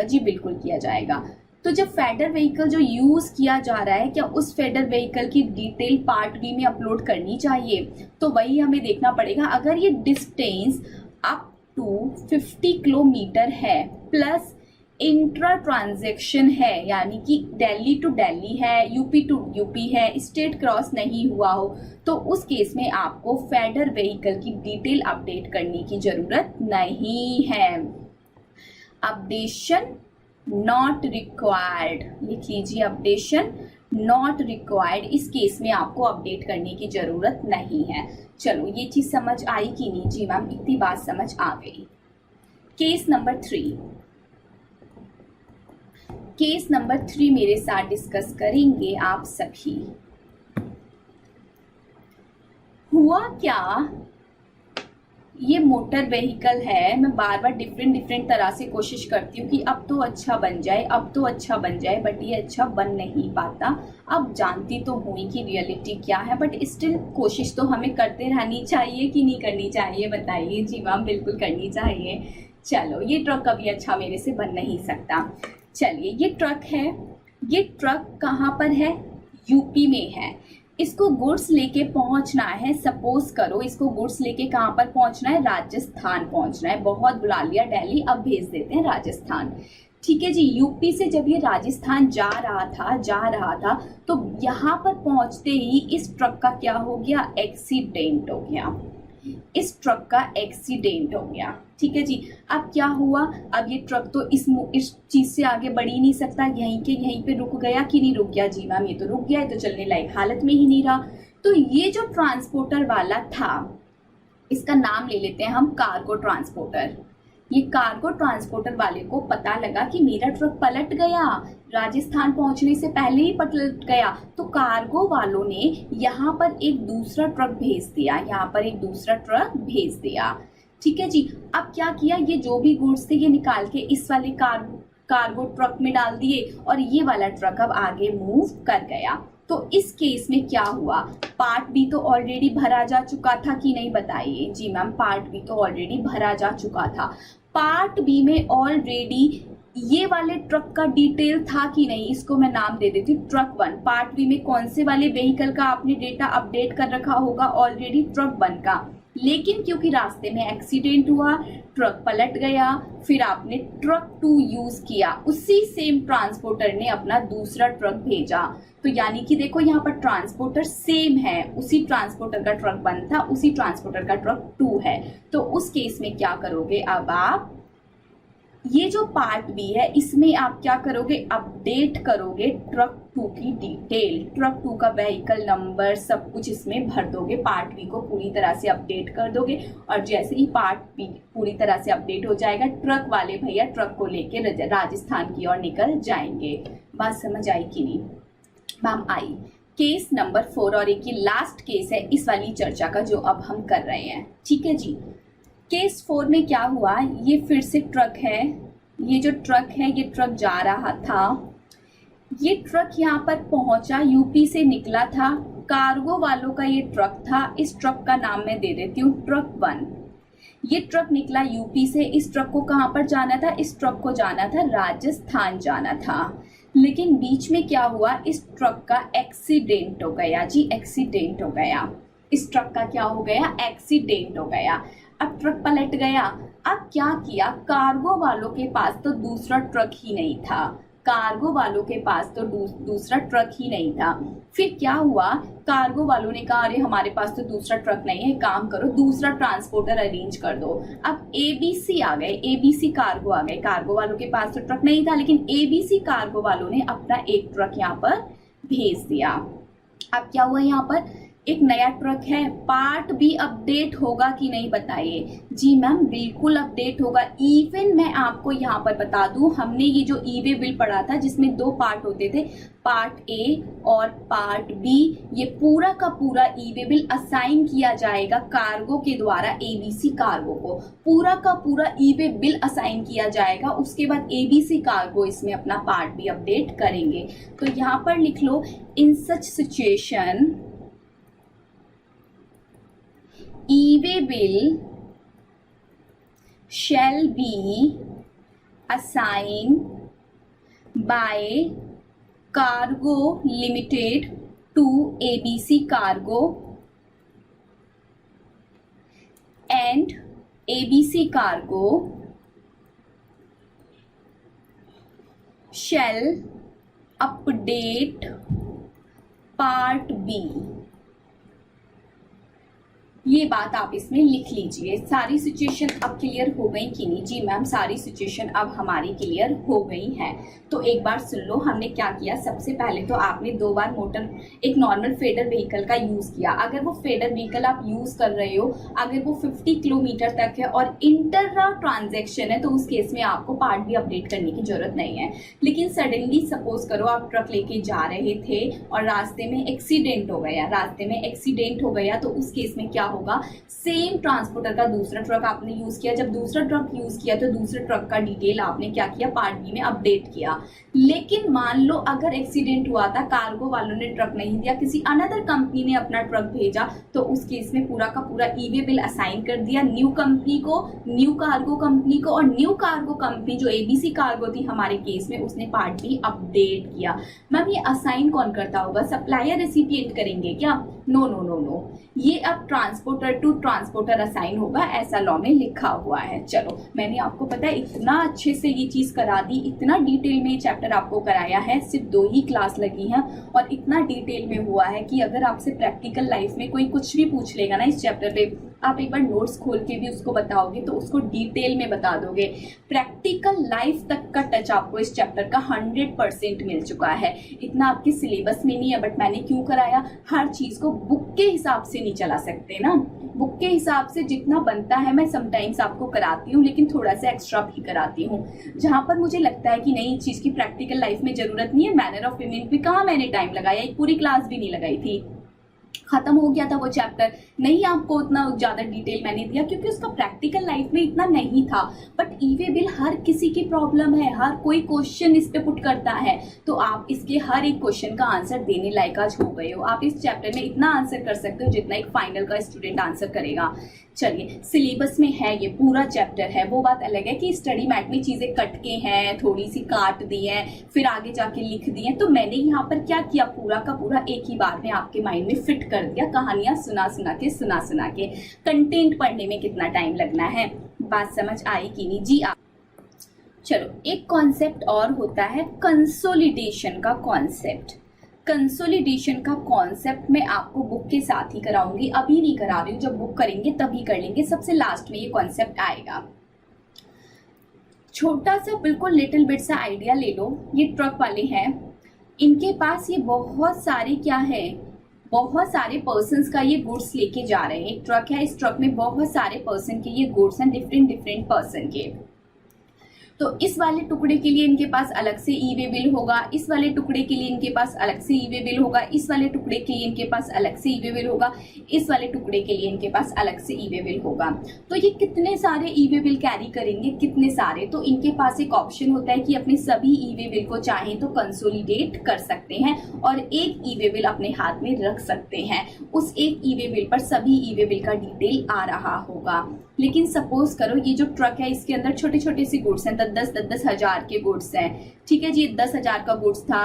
जी बिल्कुल किया जाएगा। तो जब फेडर व्हीकल जो यूज किया जा रहा है, क्या उस फेडर व्हीकल की डिटेल पार्ट बी में अपलोड करनी चाहिए? तो वही हमें देखना पड़ेगा। अगर ये डिस्टेंस अप टू 50 किलोमीटर है प्लस इंट्रा ट्रांजैक्शन है, यानी कि दिल्ली टू दिल्ली है, यूपी टू यूपी है, स्टेट क्रॉस नहीं हुआ हो, तो उस केस में आपको फेडर व्हीकल की डिटेल अपडेट करने की जरूरत नहीं है। अपडेशन नॉट रिक्वायर्ड, लिख लीजिए, अपडेशन नॉट रिक्वायर्ड। इस केस में आपको अपडेट करने की जरूरत नहीं है। चलो, ये चीज समझ आई कि नहीं? जी मैम, इतनी बात समझ आ गई। केस नंबर 3 मेरे साथ डिस्कस करेंगे आप सभी। हुआ क्या, ये मोटर व्हीकल है। मैं बार बार डिफरेंट तरह से कोशिश करती हूँ कि अब तो अच्छा बन जाए, बट ये अच्छा बन नहीं पाता। अब जानती तो हुई कि रियलिटी क्या है, बट स्टिल कोशिश तो हमें करते रहनी चाहिए कि नहीं करनी चाहिए? बताइए। जी मैम, बिल्कुल करनी चाहिए। चलो, ये ट्रक कभी अच्छा मेरे से बन नहीं सकता। चलिए, ये ट्रक है। ये ट्रक कहाँ पर है? यूपी में है। इसको गुड्स लेके पहुंचना है, सपोज करो इसको गुड्स लेके कहाँ पर पहुंचना है, राजस्थान पहुंचना है। बहुत बुला लिया दिल्ली, अब भेज देते हैं राजस्थान। ठीक है जी, यूपी से जब ये राजस्थान जा रहा था तो यहाँ पर पहुंचते ही इस ट्रक का क्या हो गया, एक्सीडेंट हो गया। इस ट्रक का एक्सीडेंट हो गया। ठीक है जी, अब क्या हुआ, अब ये ट्रक तो इस चीज से आगे बढ़ ही नहीं सकता, यहीं पे रुक गया कि नहीं रुक गया। जी मैम ये तो रुक गया, तो चलने लायक हालत में ही नहीं रहा। तो ये जो ट्रांसपोर्टर वाला था, इसका नाम ले लेते हैं हम कार्गो ट्रांसपोर्टर। ये कार्गो ट्रांसपोर्टर वाले को पता लगा कि मेरा ट्रक पलट गया, राजस्थान पहुंचने से पहले ही पलट गया। तो कार्गो वालों ने यहाँ पर एक दूसरा ट्रक भेज दिया। ठीक है जी, अब क्या किया, ये जो भी गुड्स थे ये निकाल के इस वाले कार्गो ट्रक में डाल दिए और ये वाला ट्रक अब आगे मूव कर गया। तो इस केस में क्या हुआ, पार्ट बी तो ऑलरेडी भरा जा चुका था कि नहीं बताइए। जी मैम पार्ट बी तो ऑलरेडी भरा जा चुका था। पार्ट बी में ऑलरेडी ये वाले ट्रक का डिटेल था कि नहीं, इसको मैं नाम दे देती हूँ ट्रक 1। पार्ट बी में कौन से वाले व्हीकल का आपने डेटा अपडेट कर रखा होगा, ऑलरेडी ट्रक 1 का। लेकिन क्योंकि रास्ते में एक्सीडेंट हुआ, ट्रक पलट गया, फिर आपने ट्रक 2 यूज किया, उसी सेम ट्रांसपोर्टर ने अपना दूसरा ट्रक भेजा। तो यानी कि देखो यहाँ पर ट्रांसपोर्टर सेम है, उसी ट्रांसपोर्टर का ट्रक 1 था, उसी ट्रांसपोर्टर का ट्रक 2 है। तो उस केस में क्या करोगे, अब आप ये जो पार्ट बी है इसमें आप क्या करोगे, अपडेट करोगे ट्रक 2 की डिटेल, ट्रक 2 का व्हीकल नंबर सब कुछ इसमें भर दोगे, पार्ट बी को पूरी तरह से अपडेट कर दोगे। और जैसे ही पार्ट बी पूरी तरह से अपडेट हो जाएगा, ट्रक वाले भैया ट्रक को लेके राजस्थान की ओर निकल जाएंगे। बात समझ आई कि नहीं मैम? आई। केस नंबर 4 और एक ये लास्ट केस है इस वाली चर्चा का जो अब हम कर रहे हैं। ठीक है जी, केस 4 में क्या हुआ, ये फिर से ट्रक है, ये जो ट्रक है ये ट्रक जा रहा था, ये ट्रक यहाँ पर पहुंचा, यूपी से निकला था, कार्गो वालों का ये ट्रक था। इस ट्रक का नाम मैं दे देती हूँ ट्रक 1। ये ट्रक निकला यूपी से, इस ट्रक को कहाँ पर जाना था, इस ट्रक को जाना था राजस्थान जाना था। लेकिन बीच में क्या हुआ, इस ट्रक का एक्सीडेंट हो गया जी, एक्सीडेंट हो गया। इस ट्रक का क्या हो गया, एक्सीडेंट हो गया। अब ट्रक पलट गया। अब क्या किया, कार्गो वालों के पास तो दूसरा ट्रक ही नहीं था, कार्गो वालों के पास तो दूसरा ट्रक ही नहीं था। फिर क्या हुआ, कार्गो वालों ने कहा अरे हमारे पास तो दूसरा ट्रक नहीं है, काम करो दूसरा ट्रांसपोर्टर अरेंज कर दो। अब एबीसी आ गए, एबीसी कार्गो आ गए, कार्गो वालों के पास तो ट्रक नहीं था, लेकिन एबीसी कार्गो वालों ने अपना एक ट्रक यहाँ पर भेज दिया। अब क्या हुआ, यहाँ पर एक नया ट्रक है, पार्ट भी अपडेट होगा कि नहीं बताइए। जी मैम बिल्कुल अपडेट होगा। इवन मैं आपको यहाँ पर बता दूं, हमने ये जो ई वे बिल पढ़ा था जिसमें 2 पार्ट होते थे, पार्ट ए और पार्ट बी, ये पूरा का पूरा ई वे बिल असाइन किया जाएगा कार्गो के द्वारा एबीसी कार्गो को, पूरा का पूरा ई वे बिल असाइन किया जाएगा। उसके बाद एबीसी कार्गो इसमें अपना पार्ट भी अपडेट करेंगे। तो यहाँ पर लिख लो, in such situation e-way bill shall be assigned by Cargo Limited to ABC Cargo and ABC Cargo shall update Part B। ये बात आप इसमें लिख लीजिए। सारी सिचुएशन अब क्लियर हो गई कि नहीं? जी मैम सारी सिचुएशन अब हमारी क्लियर हो गई है। तो एक बार सुन लो, हमने क्या किया। सबसे पहले तो आपने 2 बार एक नॉर्मल फेडर व्हीकल का यूज किया। अगर वो फेडर व्हीकल आप यूज कर रहे हो, अगर वो 50 किलोमीटर तक है और इंटर ट्रांजेक्शन है, तो उस केस में आपको पार्ट भी अपडेट करने की जरूरत नहीं है। लेकिन सडनली सपोज करो आप ट्रक लेके जा रहे थे और रास्ते में एक्सीडेंट हो गया, तो उस केस में क्या होगा, होगा सेम ट्रांसपोर्टर का दूसरा ट्रक आपने यूज किया। जब दूसरा ट्रक यूज किया तो दूसरे ट्रक का डिटेल आपने क्या किया, पार्ट बी में अपडेट किया। लेकिन मान लो अगर एक्सीडेंट हुआ था, कार्गो वालों ने ट्रक नहीं दिया, किसी अनदर कंपनी ने अपना ट्रक भेजा, तो उस केस में पूरा का पूरा ई वे बिल असाइन कर दिया न्यू कंपनी को, न्यू कार्गो कंपनी को, और न्यू कार्गो कंपनी जो एबीसी कार्गो थी हमारे केस में, उसने पार्ट बी अपडेट किया। मैम ये असाइन कौन करता होगा, सप्लायर रेसिपिएंट करेंगे क्या? नो नो नो नो, ये अब ट्रांसपोर्टर टू ट्रांसपोर्टर असाइन होगा, ऐसा लॉ में लिखा हुआ है। चलो मैंने आपको पता है इतना अच्छे से ये चीज करा दी, इतना डिटेल में चैप्टर आपको कराया है, सिर्फ 2 ही क्लास लगी है और इतना डिटेल में हुआ है कि अगर आपसे प्रैक्टिकल लाइफ में कोई कुछ भी पूछ लेगा ना इस चैप्टर पे, आप एक बार नोट्स खोल के भी उसको बताओगे तो उसको डिटेल में बता दोगे। प्रैक्टिकल लाइफ तक का टच आपको इस चैप्टर का 100% मिल चुका है। इतना आपके सिलेबस में नहीं है, बट मैंने क्यों कराया, हर चीज को बुक के हिसाब से नहीं चला सकते ना, बुक के हिसाब से जितना बनता है मैं समटाइम्स आपको कराती हूँ, लेकिन थोड़ा सा एक्स्ट्रा भी कराती हूँ। जहां पर मुझे लगता है कि नहीं, इस चीज की प्रैक्टिकल लाइफ में जरूरत नहीं है, मैनर ऑफ पेमेंट भी कहाँ मैंने टाइम लगाया, एक पूरी क्लास भी नहीं लगाई थी, खत्म हो गया था वो चैप्टर। नहीं आपको उतना ज्यादा डिटेल मैंने दिया क्योंकि उसका प्रैक्टिकल लाइफ में इतना नहीं था। बट ई वे बिल हर किसी की प्रॉब्लम है, हर कोई क्वेश्चन इस पे पुट करता है, तो आप इसके हर एक क्वेश्चन का आंसर देने लायक आज हो गए हो। आप इस चैप्टर में इतना आंसर कर सकते हो जितना एक फाइनल का स्टूडेंट आंसर करेगा। चलिए सिलेबस में है ये पूरा चैप्टर है, वो बात अलग है कि स्टडी मैट में चीजें कट के हैं, थोड़ी सी काट दी है, फिर आगे जाके लिख दी है। तो मैंने यहाँ पर क्या किया, पूरा का पूरा एक ही बार में आपके माइंड में फिट कर दिया, कहानियां सुना सुना के। कंटेंट पढ़ने में कितना टाइम लगना है, बात समझ आई कि नहीं जी? चलो एक कॉन्सेप्ट और होता है कंसोलिडेशन का कॉन्सेप्ट। कंसोलिडेशन का कॉन्सेप्ट मैं आपको बुक के साथ ही कराऊंगी, अभी नहीं करा रही हूँ, जब बुक करेंगे तभी कर लेंगे, सबसे लास्ट में ये कॉन्सेप्ट आएगा। छोटा सा बिल्कुल लिटिल बिट सा आइडिया ले लो, ये ट्रक वाले हैं, इनके पास ये बहुत सारे क्या है, बहुत सारे पर्सन्स का ये गुड्स लेके जा रहे हैं। एक ट्रक है, इस ट्रक में बहुत सारे पर्सन के ये गुड्स हैं, डिफरेंट पर्सन के। तो इस वाले टुकड़े के लिए इनके पास अलग से ई वे बिल होगा, इस वाले टुकड़े के लिए इनके पास अलग से ई वे बिल होगा, इस वाले टुकड़े के लिए इनके पास अलग से ई वे बिल होगा, इस वाले टुकड़े के लिए इनके पास अलग से ई वे बिल होगा। तो ये कितने सारे ई वे बिल कैरी करेंगे, कितने सारे? तो इनके पास एक ऑप्शन होता है कि अपने सभी ई वे बिल को चाहें तो कंसोलिडेट कर सकते हैं और एक ई वे बिल अपने हाथ में रख सकते हैं। उस एक ई वे बिल पर सभी ई वे बिल का डिटेल आ रहा होगा। लेकिन सपोज करो ये जो ट्रक है इसके अंदर छोटे छोटे से गुड्स हैं, 10 हजार के गुड्स हैं, ठीक है जी, 10,000 का गुड्स था,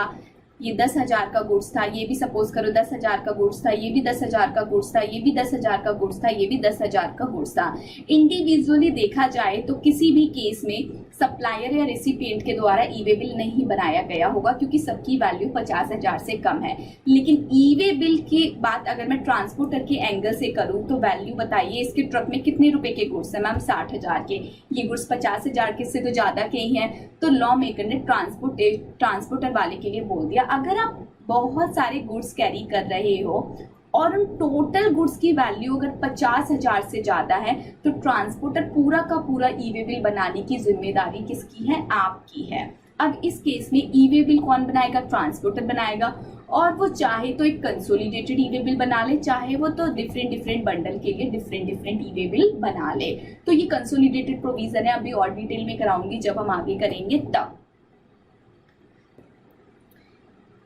ये 10,000 का गुड्स था, ये भी सपोज करो 10,000 का गुड्स था, ये भी 10,000 का गुड्स था, ये भी 10,000 का गुड्स था, ये भी 10,000 का गुड्स था। इंडिविजुअली देखा जाए तो किसी भी केस में सप्लायर या रेसिपिएंट के द्वारा ई वे बिल नहीं बनाया गया होगा क्योंकि सबकी वैल्यू 50,000 से कम है। लेकिन ई वे बिल की बात अगर मैं ट्रांसपोर्टर के एंगल से करूं तो वैल्यू बताइए, इसके ट्रक में कितने रुपए के गुड्स है मैम? 60,000 के। ये गुड्स 50,000 के से तो ज्यादा के ही हैं, तो लॉ मेकर ने ट्रांसपोर्टर वाले के लिए बोल दिया अगर आप बहुत सारे गुड्स कैरी कर रहे हो और उन टोटल गुड्स की वैल्यू अगर 50,000 से ज्यादा है तो ट्रांसपोर्टर पूरा का पूरा ई वे बिल बनाने की जिम्मेदारी किसकी है? आपकी है। अब इस केस में ई वे बिल कौन बनाएगा? ट्रांसपोर्टर बनाएगा। और वो चाहे तो एक कंसोलिडेटेड ई वे बिल बना ले, चाहे वो तो डिफरेंट बंडल के लिए डिफरेंट ई वे बिल बना ले। तो ये कंसोलिडेटेड प्रोविजन है, अभी और डिटेल में कराऊंगी जब हम आगे करेंगे तब।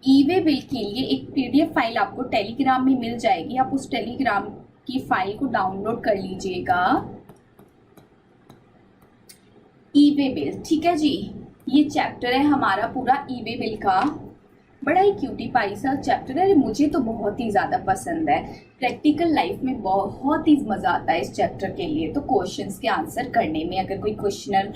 ई वे बिल के लिए एक पीडीएफ फाइल आपको टेलीग्राम में मिल जाएगी, आप उस टेलीग्राम की फाइल को डाउनलोड कर लीजिएगा। ई वे बिल, ठीक है जी, ये चैप्टर है हमारा पूरा ई वे बिल का, बड़ा ही क्यूटी पाई सा चैप्टर है, मुझे तो बहुत ही ज्यादा पसंद है। प्रैक्टिकल लाइफ में बहुत ही मजा आता है इस चैप्टर के लिए, तो क्वेश्चंस के आंसर करने में अगर कोई क्वेश्चन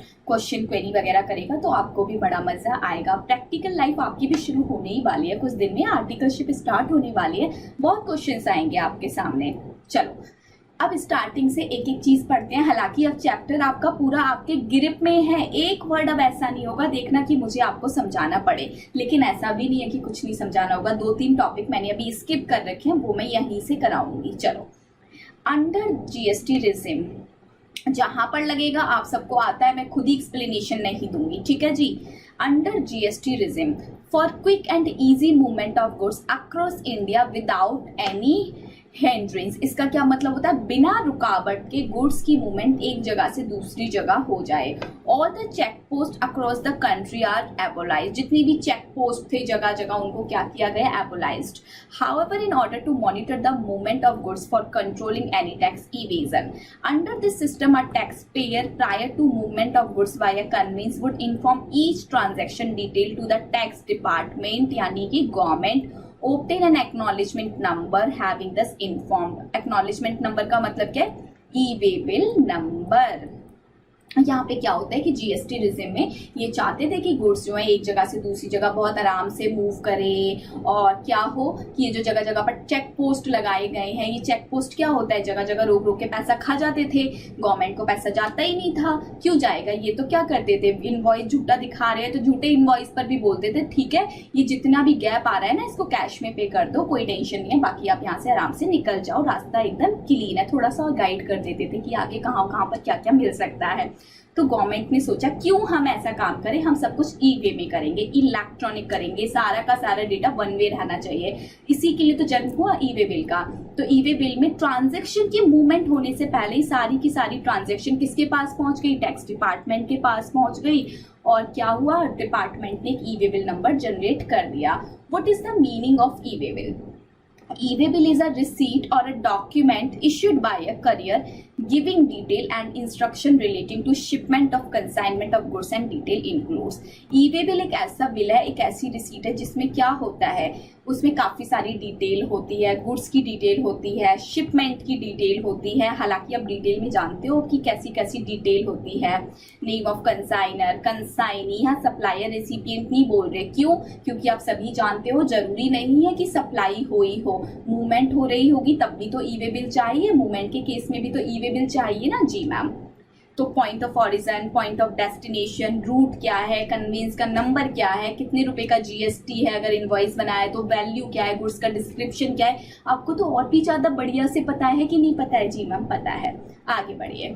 क्वेरी वगैरह करेगा तो आपको भी बड़ा मजा आएगा। प्रैक्टिकल लाइफ आपकी भी शुरू होने ही वाली है, कुछ दिन में आर्टिकलशिप स्टार्ट होने वाली है, बहुत क्वेश्चंस आएंगे आपके सामने। चलो अब स्टार्टिंग से एक एक चीज पढ़ते हैं। हालांकि अब चैप्टर आपका पूरा आपके ग्रिप में है, एक वर्ड अब ऐसा नहीं होगा देखना कि मुझे आपको समझाना पड़े, लेकिन ऐसा भी नहीं है कि कुछ नहीं समझाना होगा। 2-3 टॉपिक मैंने अभी स्किप कर रखे हैं, वो मैं यहीं से कराऊंगी। चलो, अंडर जीएसटी रिजिम जहां पर लगेगा आप सबको आता है, मैं खुद ही एक्सप्लेनेशन नहीं दूंगी, ठीक है जी। Under GST regime for quick and easy movement of goods across India without any hindrance, इसका क्या मतलब होता है? बिना रुकावट के गुड्स की मूवमेंट एक जगह से दूसरी जगह हो जाए। All the check post across the country are abolished, जितनी भी चेक पोस्ट थे जगह जगह उनको क्या किया गया? Abolished. However in order to monitor the movement of goods for controlling any tax evasion, under this system a tax payer prior to movement of goods by a conveyance would inform each transaction detail to the tax department, यानी कि government obtain an acknowledgement number having this informed। acknowledgement number का मतलब क्या है? E-way bill number. यहाँ पे क्या होता है कि जीएसटी रिजिम में ये चाहते थे कि गुड्स जो है एक जगह से दूसरी जगह बहुत आराम से मूव करे, और क्या हो कि ये जो जगह जगह पर चेक पोस्ट लगाए गए हैं, ये चेक पोस्ट क्या होता है? जगह जगह रोक रोक के पैसा खा जाते थे, गवर्नमेंट को पैसा जाता ही नहीं था। क्यों जाएगा? ये तो क्या करते थे, इनवॉइस झूठा दिखा रहे हैं तो झूठे इनवॉइस पर भी बोलते थे ठीक है ये जितना भी गैप आ रहा है ना इसको कैश में पे कर दो, कोई टेंशन नहीं है, बाकी आप यहाँ से आराम से निकल जाओ, रास्ता एकदम क्लीन है। थोड़ा सा गाइड कर देते थे कि आगे कहाँ कहाँ पर क्या क्या मिल सकता है। तो गवर्नमेंट ने सोचा क्यों हम ऐसा काम करें, हम सब कुछ ई वे में करेंगे, इलेक्ट्रॉनिक करेंगे, सारा का सारा डेटा वन वे रहना चाहिए। इसी के लिए तो जन्म हुआ ई वे बिल का। तो ई वे बिल में ट्रांजैक्शन की मूवमेंट होने से पहले ही सारी की सारी ट्रांजैक्शन किसके पास पहुंच गई? टैक्स डिपार्टमेंट के पास पहुंच गई। और क्या हुआ? डिपार्टमेंट ने एक ई वे बिल नंबर जनरेट कर दिया। What is the meaning of E way bill? E-way bill is a receipt or a document issued by a courier giving detail and instruction relating to shipment of consignment of goods and detail includes। E-way bill एक ऐसा बिल है, एक ऐसी रिसीट है जिसमें क्या होता है, उसमें काफ़ी सारी डिटेल होती है, गुड्स की डिटेल होती है, शिपमेंट की डिटेल होती है। हालांकि आप डिटेल में जानते हो कि कैसी कैसी डिटेल होती है। नेम ऑफ कंसाइनर, कंसाइनी, यहाँ सप्लायर रेसिपिएंट नहीं बोल रहे। क्यों? क्योंकि आप सभी जानते हो जरूरी नहीं है कि सप्लाई हो ही हो, मूवमेंट हो रही होगी तब भी तो ई वे बिल चाहिए, मूवमेंट के केस में भी तो ई वे बिल चाहिए ना। जी मैम। तो point of origin, point of destination, route क्या है, कन्वेंस का नंबर क्या है, कितने रुपए का जीएसटी है, अगर इनवॉइस बनाया तो वैल्यू क्या है, गुड्स का डिस्क्रिप्शन क्या है, आपको तो और भी ज्यादा बढ़िया से पता है कि नहीं पता है? जी मैम पता है। आगे बढ़िए।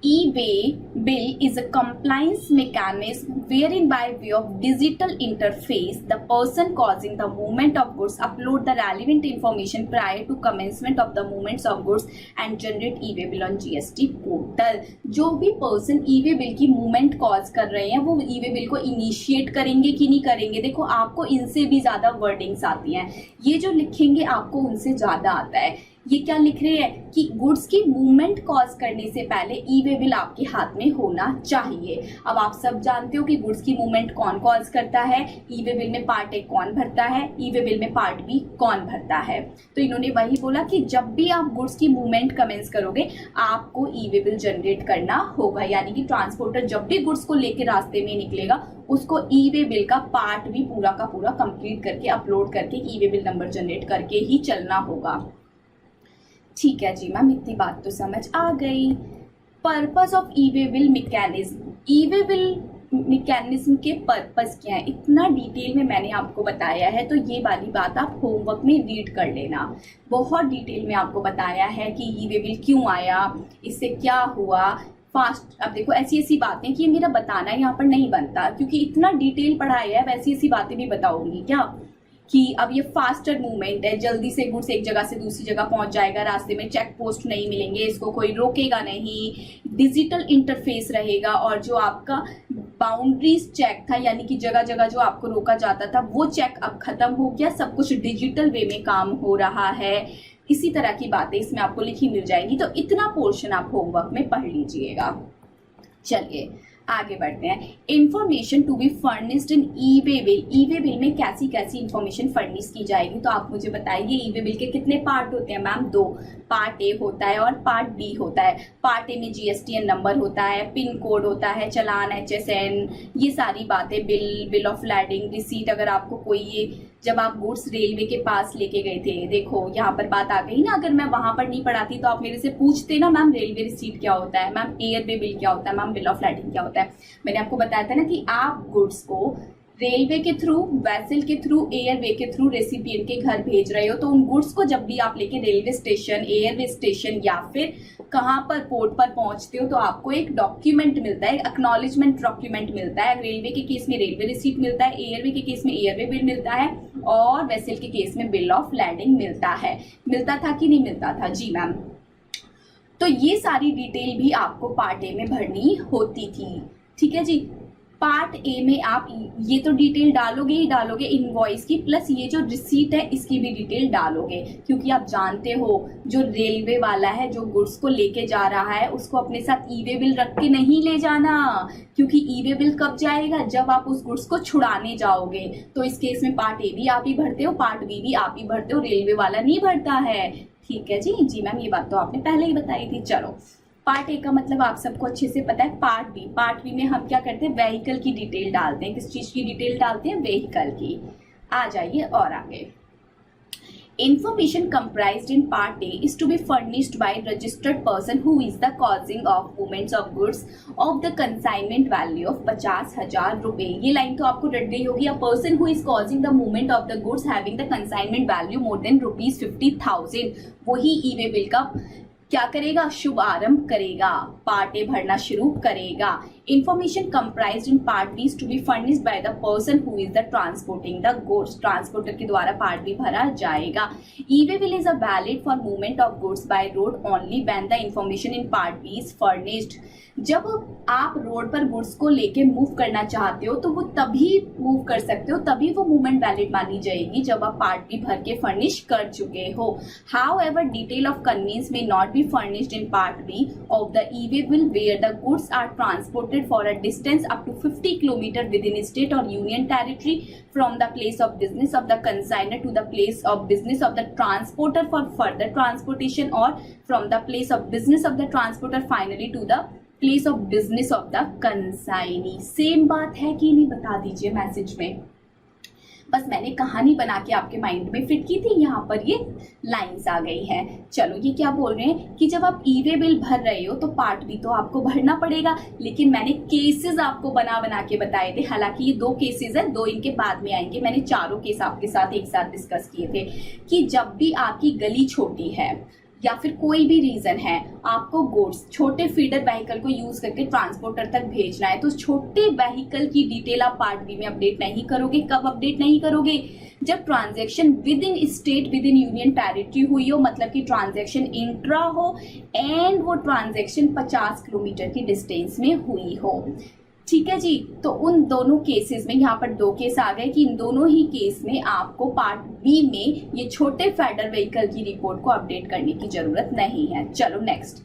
E-way bill is a compliance mechanism wherein by way of digital interface the person causing the movement of goods upload the relevant information prior to commencement of the movements of goods and generate E-way bill on GST portal। जो भी पर्सन E-way bill की मूवमेंट कॉज कर रहे हैं वो E-way bill को इनिशिएट करेंगे कि नहीं करेंगे? देखो आपको इनसे भी ज्यादा वर्डिंग्स आती हैं, ये जो लिखेंगे आपको उनसे ज्यादा आता है। ये क्या लिख रहे हैं कि गुड्स की मूवमेंट कॉज करने से पहले ई वे बिल आपके हाथ में होना चाहिए। अब आप सब जानते हो कि गुड्स की मूवमेंट कौन कॉज करता है, ई वे बिल में पार्ट ए कौन भरता है, ई वे बिल में पार्ट बी कौन भरता है। तो इन्होंने वही बोला कि जब भी आप गुड्स की मूवमेंट कमेंस करोगे आपको ई वे बिल जनरेट करना होगा, यानी कि ट्रांसपोर्टर जब भी गुड्स को लेकर रास्ते में निकलेगा उसको ई वे बिल का पार्ट भी पूरा का पूरा कंप्लीट करके अपलोड करके ई वे बिल नंबर जनरेट करके ही चलना होगा। ठीक है जी मैम, इतनी बात तो समझ आ गई। Purpose of E way bill mechanism, E way bill mechanism के पर्पस क्या है इतना डिटेल में मैंने आपको बताया है, तो ये वाली बात आप होमवर्क में रीड कर लेना। बहुत डिटेल में आपको बताया है कि ई वे बिल क्यों आया, इससे क्या हुआ फास्ट। अब देखो ऐसी ऐसी बातें कि ये मेरा बताना यहाँ पर नहीं बनता क्योंकि इतना डिटेल पढ़ाया है, वैसी ऐसी बातें भी बताऊंगी क्या कि अब ये फास्टर मूवमेंट है, जल्दी से गुड्स एक जगह से दूसरी जगह पहुंच जाएगा, रास्ते में चेक पोस्ट नहीं मिलेंगे, इसको कोई रोकेगा नहीं, डिजिटल इंटरफेस रहेगा, और जो आपका बाउंड्रीज चेक था यानी कि जगह जगह जो आपको रोका जाता था वो चेक अब खत्म हो गया, सब कुछ डिजिटल वे में काम हो रहा है। इसी तरह की बातें इसमें आपको लिखी मिल जाएंगी, तो इतना पोर्शन आप होमवर्क में पढ़ लीजिएगा। चलिए आगे बढ़ते हैं। Information to be furnished in E way bill, E way bill में कैसी कैसी इंफॉर्मेशन फर्निश की जाएगी, तो आप मुझे बताइए ई वे बिल के कितने पार्ट होते हैं? मैम दो, पार्ट ए होता है और पार्ट बी होता है। पार्ट ए में जीएसटीएन नंबर होता है, पिन कोड होता है, चलान, HSN, ये सारी बातें, बिल ऑफ लैडिंग, रिसीट। अगर आपको कोई ये जब आप गुड्स रेलवे के पास लेके गए थे, देखो यहाँ पर बात आ गई ना, अगर मैं वहां पर नहीं पढ़ाती तो आप मेरे से पूछते ना मैम रेलवे रिसीट क्या होता है, मैम एयरवे बिल क्या होता है, मैम बिल ऑफ लैडिंग क्या होता है। मैंने आपको बताया था ना कि आप गुड्स को रेलवे के थ्रू, वेसल के थ्रू, एयरवे के थ्रू रेसिपिएंट के घर भेज रहे हो, तो उन गुड्स को जब भी आप लेके रेलवे स्टेशन, एयरवे स्टेशन या फिर कहाँ पर पोर्ट पर पहुंचते हो तो आपको एक डॉक्यूमेंट मिलता है, एक्नॉलेजमेंट डॉक्यूमेंट मिलता है। रेलवे के केस में रेलवे रिसीट मिलता है, एयरवे के केस में एयरवे बिल मिलता है, और वेसल के केस में बिल ऑफ लैंडिंग मिलता है। मिलता था कि नहीं मिलता था? जी मैम। तो ये सारी डिटेल भी आपको पार्ट ए में भरनी होती थी। ठीक है जी। पार्ट ए में आप ये तो डिटेल डालोगे ही डालोगे इनवॉइस की, प्लस ये जो रिसीट है इसकी भी डिटेल डालोगे, क्योंकि आप जानते हो जो रेलवे वाला है जो गुड्स को लेके जा रहा है उसको अपने साथ ई वे बिल रख के नहीं ले जाना, क्योंकि ई वे बिल कब जाएगा? जब आप उस गुड्स को छुड़ाने जाओगे। तो इस केस में पार्ट ए भी आप ही भरते हो, पार्ट बी भी आप ही भरते हो, रेलवे वाला नहीं भरता है। ठीक है जी। जी मैम, ये बात तो आपने पहले ही बताई थी। चलो, पार्ट ए का मतलब आप सबको अच्छे से पता है। पार्ट बी में हम क्या करते हैं? व्हीकल की डिटेल डालते हैं। किस चीज की डिटेल डालते हैं? व्हीकल की। आ जाइए और आगे। Information comprised in Part A is to be furnished by registered person who is the causing of movements of goods of the consignment value of 50,000 रुपए। ये लाइन तो आपको रट गई होगी। A person who is causing the movement of the goods having the consignment value more than rupees 50,000 वही ई वे बिल का क्या करेगा? शुभारंभ करेगा, पार्ट ए भरना शुरू करेगा। Information comprised in part B to be furnished by the person who is the transporting the goods. Transporter के द्वारा पार्ट बी भरा जाएगा। E way bill is a valid for movement of goods by road only when the information in part B is furnished. जब आप रोड पर गुड्स को लेके मूव करना चाहते हो तो वो तभी मूव कर सकते हो, तभी वो मूवमेंट वैलिड मानी जाएगी जब आप पार्ट बी भर के फर्निश कर चुके हो। हाउएवर डिटेल ऑफ कन्वीनियंस में not be furnished in part B of the e-way bill where the goods are transported for a distance up to 50 km within state or union territory from the place of business of the consignor to the place of business of the transporter for further transportation or from the place of business of the transporter finally to the place of business of the consignee। Same बात है कि नहीं? बता दीजिए मैसेज में। बस मैंने कहानी बना के आपके माइंड में फिट की थी, यहाँ पर ये लाइंस आ गई है। चलो, ये क्या बोल रहे हैं कि जब आप ई वे बिल भर रहे हो तो पार्ट बी तो आपको भरना पड़ेगा, लेकिन मैंने केसेस आपको बना बना के बताए थे। हालांकि ये 2 केसेस है, 2 इनके बाद में आएंगे। मैंने 4 केस आपके साथ एक साथ डिस्कस किए थे कि जब भी आपकी गली छोटी है या फिर कोई भी रीजन है, आपको गुड्स छोटे फीडर व्हीकल को यूज करके ट्रांसपोर्टर तक भेजना है, तो छोटे व्हीकल की डिटेल आप पार्ट बी में अपडेट नहीं करोगे। कब अपडेट नहीं करोगे? जब transaction with in state with in union territory हुई हो, मतलब कि ट्रांजैक्शन इंट्रा हो एंड वो ट्रांजैक्शन 50 किलोमीटर की डिस्टेंस में हुई हो। ठीक है जी। तो उन दोनों केसेस में, यहाँ पर 2 केस आ गए कि इन दोनों ही केस में आपको पार्ट बी में ये छोटे फेडर व्हीकल की रिपोर्ट को अपडेट करने की जरूरत नहीं है। चलो next,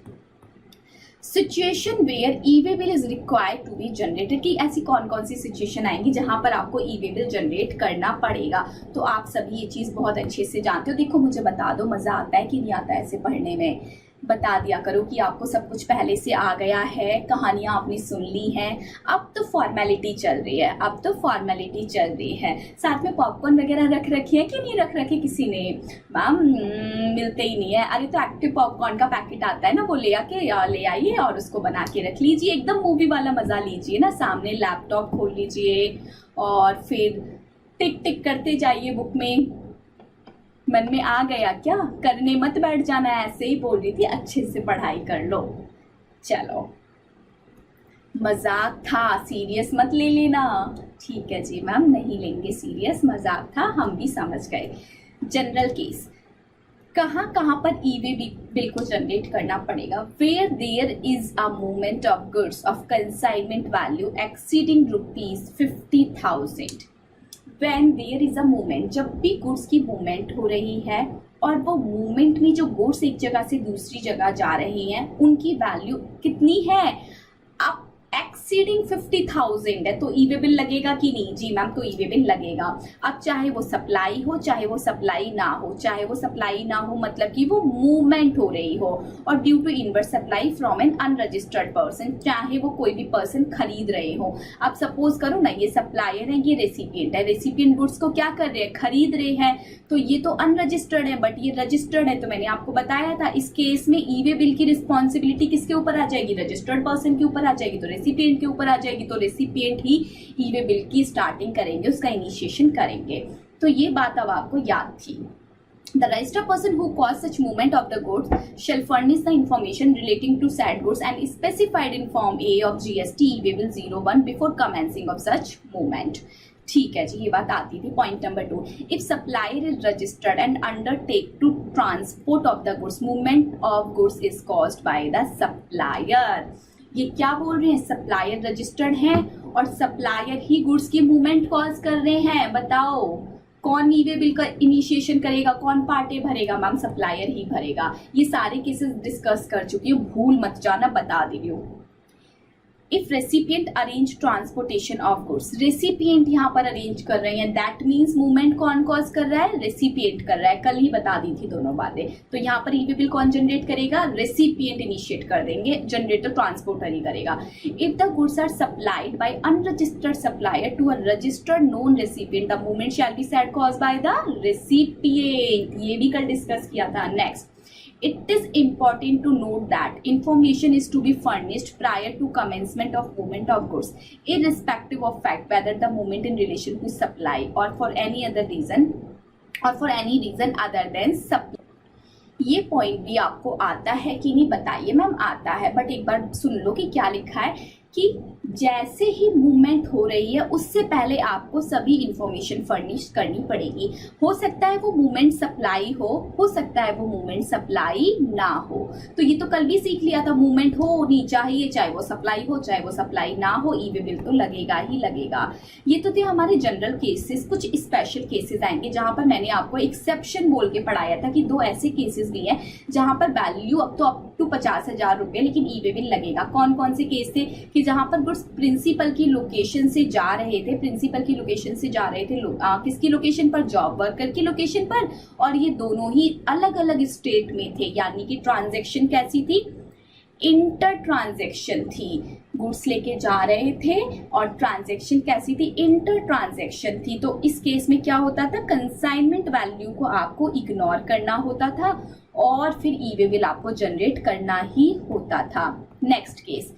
situation where E way bill is required to be generated. कि ऐसी कौन कौन सी सिचुएशन आएंगी जहां पर आपको ई वे बिल जनरेट करना पड़ेगा। तो आप सभी ये चीज बहुत अच्छे से जानते हो। देखो, मुझे बता दो मजा आता है कि नहीं आता है ऐसे पढ़ने में? बता दिया करो कि आपको सब कुछ पहले से आ गया है, कहानियां आपने सुन ली हैं, अब तो फॉर्मेलिटी चल रही है। अब तो फॉर्मेलिटी चल रही है। साथ में पॉपकॉर्न वगैरह रख रखी है कि नहीं रख रखे किसी ने? मैम मिलते ही नहीं है। अरे तो एक्टिव पॉपकॉर्न का पैकेट आता है ना, वो ले आइए और उसको बना के रख लीजिए। एकदम मूवी वाला मजा लीजिए ना। सामने लैपटॉप खोल लीजिए और फिर टिक टिक करते जाइए बुक में। मन में आ गया क्या? करने मत बैठ जाना, ऐसे ही बोल रही थी, अच्छे से पढ़ाई कर लो। चलो, मजाक था, सीरियस मत ले लेना। ठीक है जी मैम, नहीं लेंगे सीरियस, मजाक था, हम भी समझ गए। जनरल केस, कहाँ कहाँ पर ई वे बिल को जनरेट करना पड़ेगा? Where there is a movement of goods of consignment value exceeding ₹50,000। When there is a movement, जब भी गुड्स की मूवमेंट हो रही है और वो मूवमेंट में जो गुड्स एक जगह से दूसरी जगह जा रही हैं उनकी वैल्यू कितनी है? अब एक्सीडिंग 50,000 है तो ई वे बिल लगेगा कि नहीं? जी मैम, तो ई वे बिल लगेगा। अब चाहे वो सप्लाई हो चाहे वो सप्लाई ना हो, चाहे वो सप्लाई ना हो मतलब कि वो मूवमेंट हो रही हो, और due to inverse supply from an unregistered person, चाहे वो कोई भी पर्सन खरीद रहे हो। अब सपोज करो ना, ये सप्लायर है, ये रेसिपिएंट है। रेसिपिएंट गुड्स को क्या कर रहे हैं? खरीद रहे हैं। तो ये तो अनरजिस्टर्ड है बट ये रजिस्टर्ड है। तो मैंने आपको बताया था इस केस में ई वे बिल की रिस्पॉन्सिबिलिटी किसके ऊपर आ जाएगी? रजिस्टर्ड पर्सन के ऊपर आ जाएगी। तो रेसिपिएंट के ऊपर आ जाएगी। तो रेसिपिएंट ही ई वे बिल की स्टार्टिंग करेंगे, उसका इनिशिएशन करेंगे। तो ये बात अब आपको याद थी। The registered person who caused such movement of the goods shall furnish the information relating to said goods and specified in Form A of GST E-way bill 01 before commencing of such movement। ठीक है जी, ये बात आती थी। Point number 2, if supplier is registered and undertake to transport of the goods, movement of goods is caused by the supplier. ये क्या बोल रहे हैं, सप्लायर रजिस्टर्ड है और सप्लायर ही गुड्स की मूवमेंट कॉज कर रहे हैं। बताओ कौन ई वे बिल का इनिशिएशन करेगा, कौन पार्ट ए भरेगा? मैम सप्लायर ही भरेगा। ये सारे केसेस डिस्कस कर चुकी हूँ, भूल मत जाना, बता दे रही हूँ। If recipient arrange transportation of goods, recipient यहाँ पर अरेंज कर रहे हैं, दैट मीन्स मूवमेंट कौन कॉज कर रहा है? रेसिपिएंट कर रहा है। कल ही बता दी थी दोनों बातें। तो यहाँ पर ई वे बिल कौन जनरेट करेगा? रेसिपिएंट इनिशिएट कर देंगे, जनरेट तो ट्रांसपोर्टर ही करेगा। If the goods are supplied by unregistered supplier to a registered known recipient, the movement shall be said cause by the recipient. ये भी कल डिस्कस किया था। Next, it is important to note that information is to be furnished prior to commencement of movement of goods, irrespective of fact whether the movement in relation to supply or for any reason other than supply। ये पॉइंट भी आपको आता है कि नहीं बताइए? मैम आता है, बट एक बार सुन लो कि क्या लिखा है कि जैसे ही मूवमेंट हो रही है उससे पहले आपको सभी इंफॉर्मेशन फर्निश करनी पड़ेगी। हो सकता है वो मूवमेंट सप्लाई हो सकता है वो मूवमेंट सप्लाई ना हो। तो ये तो कल भी सीख लिया था, मूवमेंट होनी चाहिए, चाहे वो सप्लाई हो चाहे वो सप्लाई ना हो, ई वे बिल तो लगेगा ही लगेगा। ये तो थे हमारे जनरल केसेस। कुछ स्पेशल केसेस आएंगे जहां पर मैंने आपको एक्सेप्शन बोल के पढ़ाया था कि 2 ऐसे केसेस भी हैं जहां पर वैल्यू अप टू 50,000 रुपए लेकिन ई वे बिल लगेगा। कौन कौन से केस थे कि जहां पर गुड्स प्रिंसिपल की लोकेशन से जा रहे थे, किसकी लोकेशन पर? जॉब वर्कर की लोकेशन पर, और ये दोनों ही अलग अलग स्टेट में थे। यानी कि ट्रांजैक्शन कैसी थी? इंटर ट्रांजैक्शन थी। गुड्स लेके जा रहे थे और ट्रांजैक्शन कैसी थी? इंटर ट्रांजैक्शन थी। तो इस केस में क्या होता था? कंसाइनमेंट वैल्यू को आपको इग्नोर करना होता था और फिर ई वे बिल आपको जनरेट करना ही होता था। नेक्स्ट केस,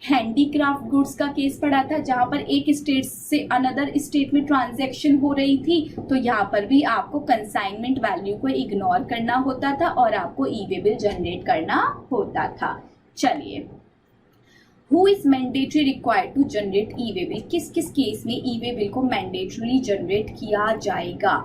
हैंडीक्राफ्ट गुड्स का केस पड़ा था जहां पर एक स्टेट से अनदर स्टेट में ट्रांजैक्शन हो रही थी। तो यहाँ पर भी आपको कंसाइनमेंट वैल्यू को इग्नोर करना होता था और आपको ई वे बिल जनरेट करना होता था। चलिए, who is mandatory required to generate E way bill? किस किस केस में ई वे बिल को मैंडेटरी जनरेट किया जाएगा?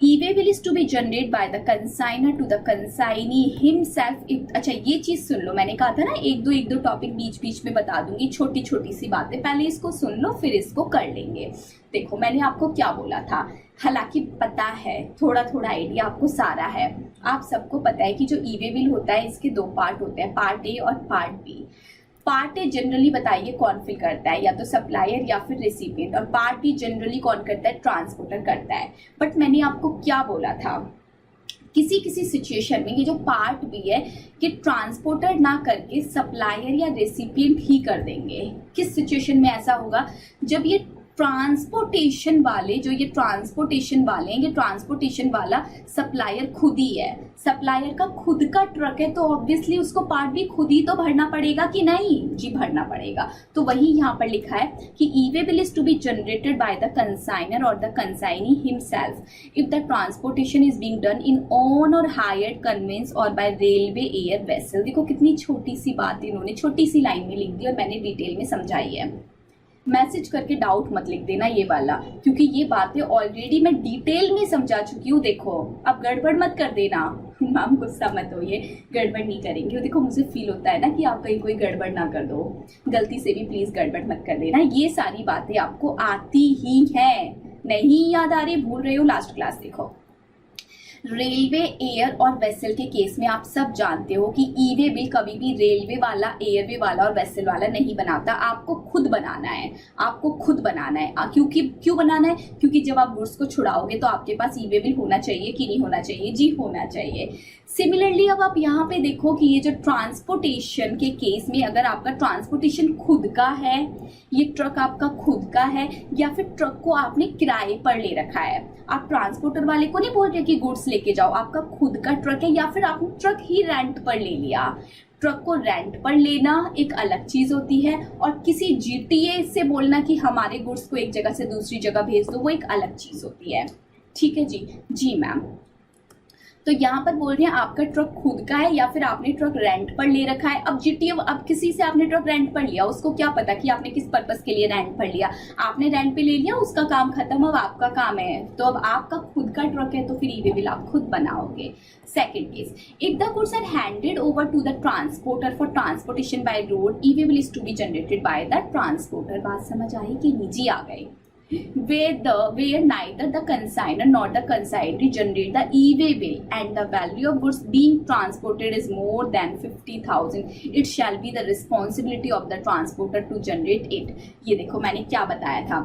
E-way bill is to be generated by the consigner to the consignee himself। अच्छा ये चीज सुन लो, मैंने कहा था ना एक दो टॉपिक बीच बीच में बता दूंगी, छोटी छोटी सी बातें, पहले इसको सुन लो फिर इसको कर लेंगे। देखो मैंने आपको क्या बोला था, हालांकि पता है थोड़ा थोड़ा आइडिया आपको सारा है। आप सबको पता है कि जो ई-वे बिल होता है इसके 2 पार्ट होते हैं, पार्ट ए और part B. Part A generally बताइए कौन फिल करता है, या तो सप्लायर या फिर रेसिपिएंट, और पार्ट बी जनरली कौन करता है? ट्रांसपोर्टर करता है। बट मैंने आपको क्या बोला था, किसी किसी सिचुएशन में ये जो पार्ट बी है कि ट्रांसपोर्टर ना करके सप्लायर या रेसिपिएंट ही कर देंगे। किस सिचुएशन में ऐसा होगा? जब ये ट्रांसपोर्टेशन वाले हैं, ये ट्रांसपोर्टेशन वाला सप्लायर खुद ही है, सप्लायर का खुद का ट्रक है, तो ऑब्वियसली उसको पार्ट भी खुद ही तो भरना पड़ेगा कि नहीं? जी भरना पड़ेगा। तो वही यहाँ पर लिखा है कि e way bill is to be generated by the consignor or the consignee himself if the transportation is being done in own or hired conveyance or by railway air vessel. देखो कितनी छोटी सी बात इन्होंने छोटी सी लाइन में लिख दी और मैंने डिटेल में समझाई है। मैसेज करके डाउट मत लिख देना ये वाला, क्योंकि ये बातें ऑलरेडी मैं डिटेल में समझा चुकी हूँ। देखो अब गड़बड़ मत कर देना, मैम गुस्सा मत हो, ये गड़बड़ नहीं करेंगे। देखो मुझे फील होता है ना कि आप कहीं कोई गड़बड़ ना कर दो, गलती से भी प्लीज गड़बड़ मत कर देना। ये सारी बातें आपको आती ही हैं, नहीं याद आ रही, भूल रहे हो, लास्ट क्लास देखो। रेलवे एयर और वेसल के केस में आप सब जानते हो कि ई-वे बिल कभी भी रेलवे वाला, एयरवे वाला और वेसल वाला नहीं बनाता, आपको खुद बनाना है, क्यों बनाना है? क्योंकि जब आप गुड्स को छुड़ाओगे तो आपके पास ई-वे बिल होना चाहिए कि नहीं होना चाहिए? जी होना चाहिए। सिमिलरली अब आप यहाँ पे देखो कि ये जो ट्रांसपोर्टेशन के केस में अगर आपका ट्रांसपोर्टेशन खुद का है, ये ट्रक आपका खुद का है, या फिर ट्रक को आपने किराए पर ले रखा है, आप ट्रांसपोर्टर वाले को नहीं बोल रहे कि गुड्स लेके जाओ, आपका खुद का ट्रक है, या फिर आपने ट्रक ही रेंट पर ले लिया। ट्रक को रेंट पर लेना एक अलग चीज होती है, और किसी जीटीए से बोलना कि हमारे गुड्स को एक जगह से दूसरी जगह भेज दो, वो एक अलग चीज होती है। ठीक है जी? जी मैम। तो यहाँ पर बोल रहे हैं आपका ट्रक खुद का है या फिर आपने ट्रक रेंट पर ले रखा है। अब जीटीओ, अब किसी से आपने ट्रक रेंट पर लिया, उसको क्या पता कि आपने किस पर्पस के लिए रेंट पर लिया। आपने रेंट पे ले लिया, उसका काम खत्म, अब आपका काम है, तो अब आपका खुद का ट्रक है तो फिर ई वे बिल आप खुद बनाओगे। Second case, if the goods are handed over to the transporter for transportation by road, E way bill is to be generated by the transporter. बात समझ आई कि निजी आ गए। Where neither the consignor nor the consignee generate the e-way bill and the value of goods being transported is more than 50,000, it shall be the responsibility of the transporter to generate it। ये देखो मैंने क्या बताया था,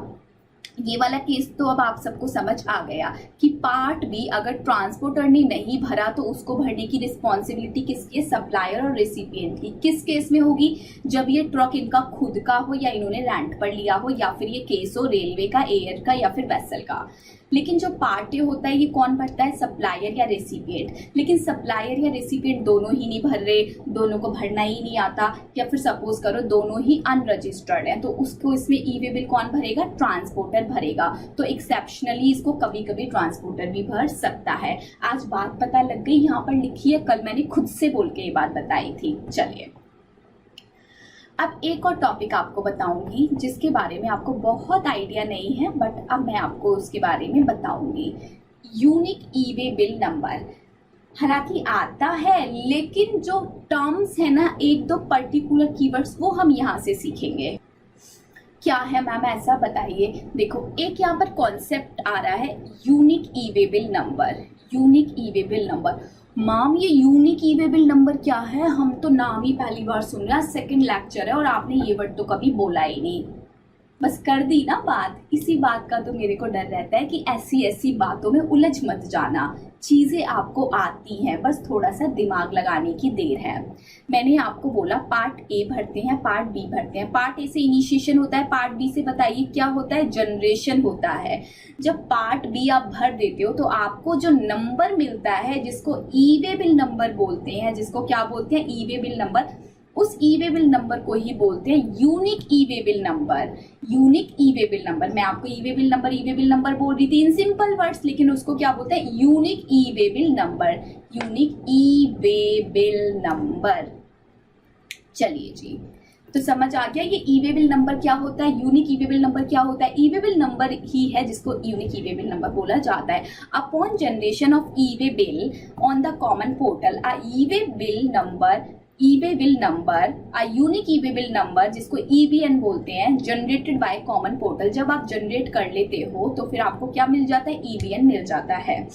ये वाला केस तो अब आप सबको समझ आ गया कि पार्ट बी अगर ट्रांसपोर्टर ने नहीं भरा तो उसको भरने की रिस्पॉन्सिबिलिटी किसकी है, सप्लायर और रेसिपिएंट की। किस केस में होगी, जब ये ट्रक इनका खुद का हो या इन्होंने रेंट पर लिया हो या फिर ये केस हो रेलवे का, एयर का या फिर वेसल का। लेकिन जो पार्ट ए होता है ये कौन भरता है, सप्लायर या रेसिपिएंट। लेकिन सप्लायर या रेसिपिएंट दोनों ही नहीं भर रहे, दोनों को भरना ही नहीं आता, या फिर सपोज करो दोनों ही अनरजिस्टर्ड है, तो उसको इसमें ई वे बिल कौन भरेगा, ट्रांसपोर्टर भरेगा। तो एक्सेप्शनली इसको कभी कभी ट्रांसपोर्टर भी भर सकता है। आज बात पता लग गई, यहाँ पर लिखी है, कल मैंने खुद से बोल के ये बात बताई थी। चलिए अब एक और टॉपिक आपको बताऊंगी जिसके बारे में आपको बहुत आइडिया नहीं है, बट अब मैं आपको उसके बारे में बताऊंगी। यूनिक ई वे बिल नंबर। हालांकि आता है लेकिन जो टर्म्स है ना, एक दो पर्टिकुलर कीवर्ड्स, वो हम यहाँ से सीखेंगे। क्या है मैम ऐसा बताइए। देखो एक यहाँ पर कॉन्सेप्ट आ रहा है यूनिक ई वे बिल नंबर। यूनिक ई वे बिल नंबर, मैम ये यूनिक ई वे बिल नंबर क्या है, हम तो नाम ही पहली बार सुन रहे हैं, सेकंड लेक्चर है और आपने ये वर्ड तो कभी बोला ही नहीं। बस कर दी ना बात। इसी बात का तो मेरे को डर रहता है कि ऐसी ऐसी बातों में उलझ मत जाना। चीज़ें आपको आती हैं, बस थोड़ा सा दिमाग लगाने की देर है। मैंने आपको बोला पार्ट ए भरते हैं, पार्ट बी भरते हैं। पार्ट ए से इनिशिएशन होता है, पार्ट बी से बताइए क्या होता है, जनरेशन होता है। जब पार्ट बी आप भर देते हो तो आपको जो नंबर मिलता है, जिसको ई वे बिल नंबर बोलते हैं, जिसको क्या बोलते हैं, ई वे बिल नंबर, उस ई वे बिल नंबर को ही बोलते हैं यूनिक ई वे बिल नंबर। यूनिक ई वे बिल नंबर, मैं आपको ई वे बिल नंबर बोल रही थी इन सिंपल वर्ड्स, लेकिन उसको क्या बोलते हैं, यूनिक ई वे बिल नंबर। यूनिक ई वे बिल नंबर। चलिए जी, तो समझ आ गया ये ई वे बिल नंबर क्या होता है, यूनिक ई वे बिल नंबर क्या होता है। ई वे बिल नंबर ही है जिसको यूनिक ई वे बिल नंबर बोला जाता है। Upon generation of E way bill on the common portal, a E way bill number, E way bill number, a unique E way bill number जिसको EBN बोलते हैं, जनरेटेड बाय कॉमन पोर्टल। जब आप जनरेट कर लेते हो तो फिर आपको क्या मिल जाता है, EBN मिल जाता है।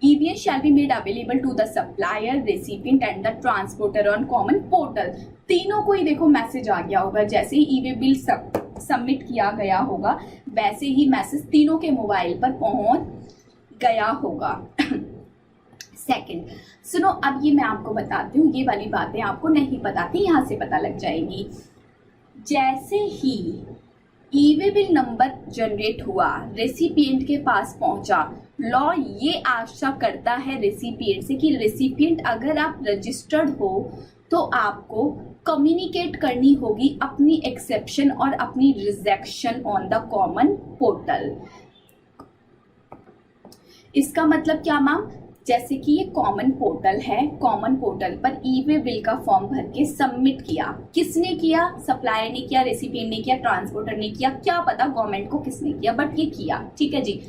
EBN shall be made available to the supplier, recipient and the transporter on common portal। तीनों को ही देखो मैसेज आ गया होगा, जैसे ही ई वे बिल सबमिट किया गया होगा वैसे ही मैसेज तीनों के मोबाइल पर पहुंच गया होगा। सेकंड सुनो, अब ये मैं आपको बताती हूँ, ये वाली बातें आपको नहीं पता थी, यहाँ से पता लग जाएगी। जैसे ही ई वे बिल नंबर जनरेट हुआ, रेसिपिएंट के पास पहुंचा, लॉ ये आशा करता है रेसिपिएंट से कि रेसिपिएंट अगर आप रजिस्टर्ड हो तो आपको कम्युनिकेट करनी होगी अपनी एक्सेप्शन और अपनी rejection on the common portal. इसका मतलब क्या मैम, जैसे कि ये कॉमन पोर्टल है, कॉमन पोर्टल पर ई वे बिल का फॉर्म भर के सबमिट किया। किसने किया, सप्लायर ने किया, रेसिपिएंट ने किया, ट्रांसपोर्टर ने किया, क्या पता गवर्नमेंट को किसने किया, बट ये किया, ठीक है जी।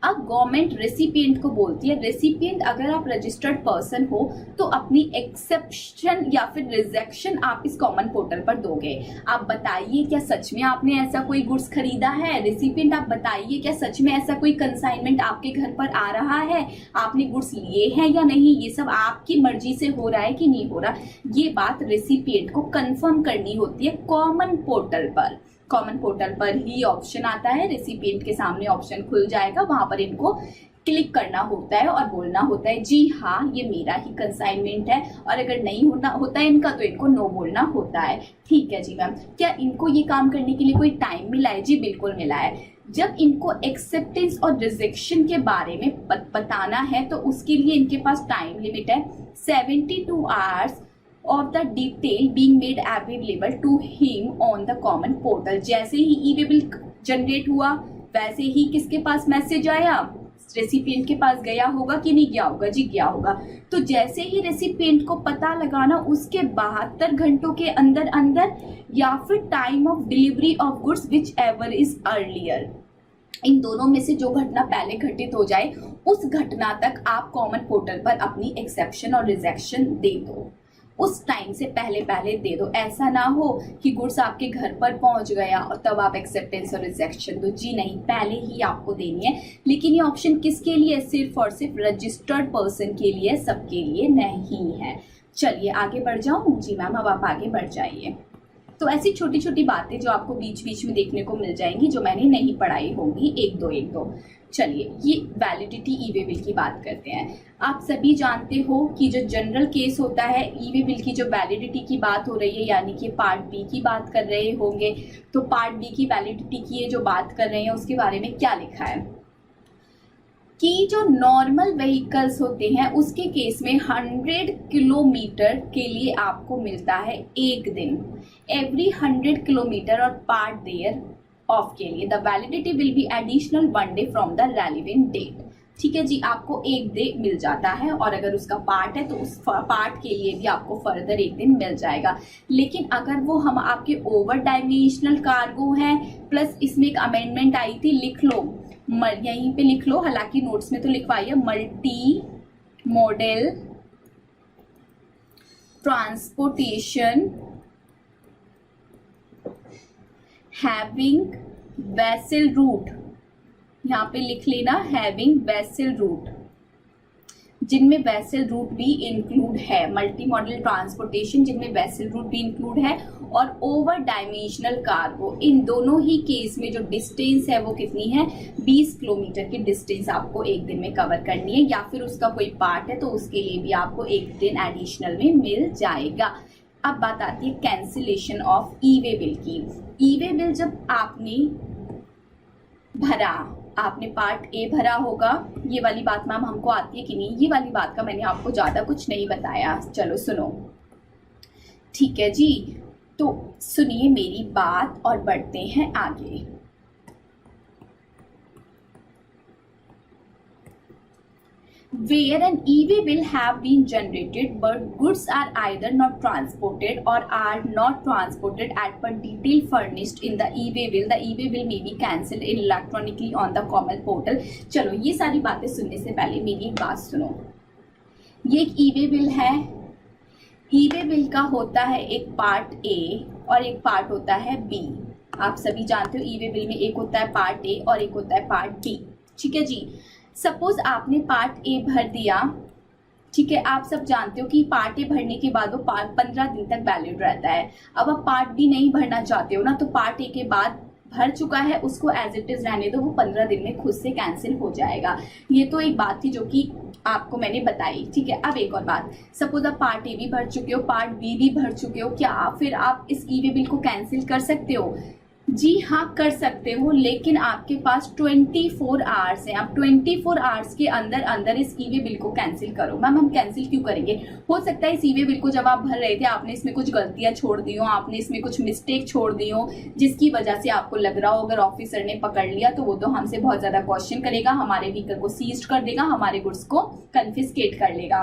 अब गवर्नमेंट रेसिपिएंट को बोलती है, रेसिपिएंट अगर आप रजिस्टर्ड पर्सन हो तो अपनी एक्सेप्शन या फिर रिजेक्शन आप इस कॉमन पोर्टल पर दोगे। आप बताइए क्या सच में आपने ऐसा कोई गुड्स खरीदा है, रेसिपिएंट आप बताइए क्या सच में ऐसा कोई कंसाइनमेंट आपके घर पर आ रहा है, आपने गुड्स लिए हैं या नहीं, ये सब आपकी मर्जी से हो रहा है कि नहीं हो रहा, ये बात रेसिपिएंट को कंफर्म करनी होती है कॉमन पोर्टल पर। कॉमन पोर्टल पर ही ऑप्शन आता है, रेसिपिएंट के सामने ऑप्शन खुल जाएगा, वहां पर इनको क्लिक करना होता है और बोलना होता है जी हाँ ये मेरा ही कंसाइनमेंट है, और अगर नहीं होता है इनका तो इनको नो बोलना होता है। ठीक है जी मैम, क्या इनको ये काम करने के लिए कोई टाइम मिला है? जी बिल्कुल मिला है। जब इनको एक्सेप्टेंस और रिजेक्शन के बारे में बताना है तो उसके लिए इनके पास टाइम लिमिट है 72 hours of the detail being made available to him on the common portal। जैसे ही ई वे बिल जनरेट हुआ वैसे ही किसके पास मैसेज आया, रेसिपिएंट के पास गया होगा कि नहीं गया होगा जी? गया होगा। तो जैसे ही रेसिपिएंट को पता लगाना उसके 72 घंटों के अंदर अंदर, या फिर time of delivery of goods whichever is earlier, इन दोनों में से जो घटना पहले घटित हो जाए उस घटना तक आप कॉमन पोर्टल पर अपनी एक्सेप्शन और रिजेक्शन दे दो। उस टाइम से पहले पहले दे दो। ऐसा ना हो कि गुड्स आपके घर पर पहुंच गया और तब आप एक्सेप्टेंस और रिजेक्शन दो। जी नहीं, पहले ही आपको देनी है। लेकिन ये ऑप्शन किसके लिए? सिर्फ और सिर्फ रजिस्टर्ड पर्सन के लिए, सबके लिए नहीं है। चलिए आगे बढ़ जाऊं? जी मैम, अब आप आगे बढ़ जाइए। तो ऐसी छोटी छोटी बातें जो आपको बीच बीच में देखने को मिल जाएंगी, जो मैंने नहीं पढ़ाई होंगी, एक दो। चलिए, ये वैलिडिटी ई वे बिल की बात करते हैं। आप सभी जानते हो कि जो जनरल केस होता है, ई वे बिल की जो वैलिडिटी की बात हो रही है, यानी कि पार्ट बी की बात कर रहे होंगे, तो पार्ट बी की वैलिडिटी की ये जो बात कर रहे हैं उसके बारे में क्या लिखा है कि जो नॉर्मल व्हीकल्स होते हैं उसके केस में 100 किलोमीटर के लिए आपको मिलता है एक दिन, एवरी 100 किलोमीटर और पार्ट देयर ऑफ के लिए the validity will be additional 1 day from the relevant date. ठीक है जी, आपको एक डे मिल जाता है, और अगर उसका पार्ट है तो उस पार्ट के लिए भी आपको फर्दर एक दिन मिल जाएगा। लेकिन अगर वो हम आपके ओवर डायमेंशनल कार्गो हैं, प्लस इसमें एक अमेंडमेंट आई थी, लिख लो, यहीं पे लिख लो, हालांकि नोट्स में तो लिखवाइए, multi modal transportation having vessel route, यहाँ पे लिख लेना हैविंग वेसल रूट, जिनमें वेसल रूट भी इंक्लूड है, मल्टी मॉडल ट्रांसपोर्टेशन जिनमें वेसल रूट भी इंक्लूड है, और ओवर डायमेंशनल कार्गो। इन दोनों ही केस में जो डिस्टेंस है वो कितनी है? 20 किलोमीटर की डिस्टेंस आपको एक दिन में कवर करनी है, या फिर उसका कोई पार्ट है तो उसके लिए भी आपको एक दिन एडिशनल में मिल जाएगा। अब बात आती है cancellation of E way bill की। ई वे बिल जब आपने भरा, आपने पार्ट ए भरा होगा, ये वाली बात मैम हमको आती है कि नहीं, ये वाली बात का मैंने आपको ज़्यादा कुछ नहीं बताया, चलो सुनो। ठीक है जी, तो सुनिए मेरी बात और बढ़ते हैं आगे। Where an e-way bill have been generated but goods are either not transported or are not transported at per detail furnished in the e-way bill, the e-way bill may be cancelled electronically on the common portal। चलो, ये सारी बातें सुनने से पहले मेरी एक बात सुनो। ये एक ई-वे बिल है। ई-वे बिल का होता है एक पार्ट ए और एक पार्ट होता है बी। आप सभी जानते हो ई-वे बिल में एक होता है पार्ट ए और एक होता है पार्ट बी। ठीक है जी, सपोज आपने पार्ट ए भर दिया, ठीक है, आप सब जानते हो कि पार्ट ए भरने के बाद वो 15 दिन तक वैलिड रहता है। अब आप पार्ट बी नहीं भरना चाहते हो ना, तो पार्ट ए के बाद भर चुका है उसको एज इट इज रहने दो, वो 15 दिन में खुद से कैंसिल हो जाएगा। ये तो एक बात थी जो कि आपको मैंने बताई। ठीक है, अब एक और बात, सपोज आप पार्ट ए भी भर चुके हो, पार्ट बी भी भर चुके हो, क्या फिर आप इस ई वे बिल को कैंसिल कर सकते हो? जी हाँ, कर सकते हो, लेकिन आपके पास 24 आवर्स हैं। आप 24 आवर्स के अंदर अंदर इस ई वे बिल को कैंसिल करो। मैम हम कैंसिल क्यों करेंगे? हो सकता है इस ई वे बिल को जब आप भर रहे थे आपने इसमें कुछ गलतियां छोड़ दी हो, आपने इसमें कुछ मिस्टेक छोड़ दी हो, जिसकी वजह से आपको लग रहा हो अगर ऑफिसर ने पकड़ लिया तो वो तो हमसे बहुत ज्यादा क्वेश्चन करेगा, हमारे व्हीकल को सीज कर देगा, हमारे गुड्स को कन्फिस्केट कर लेगा,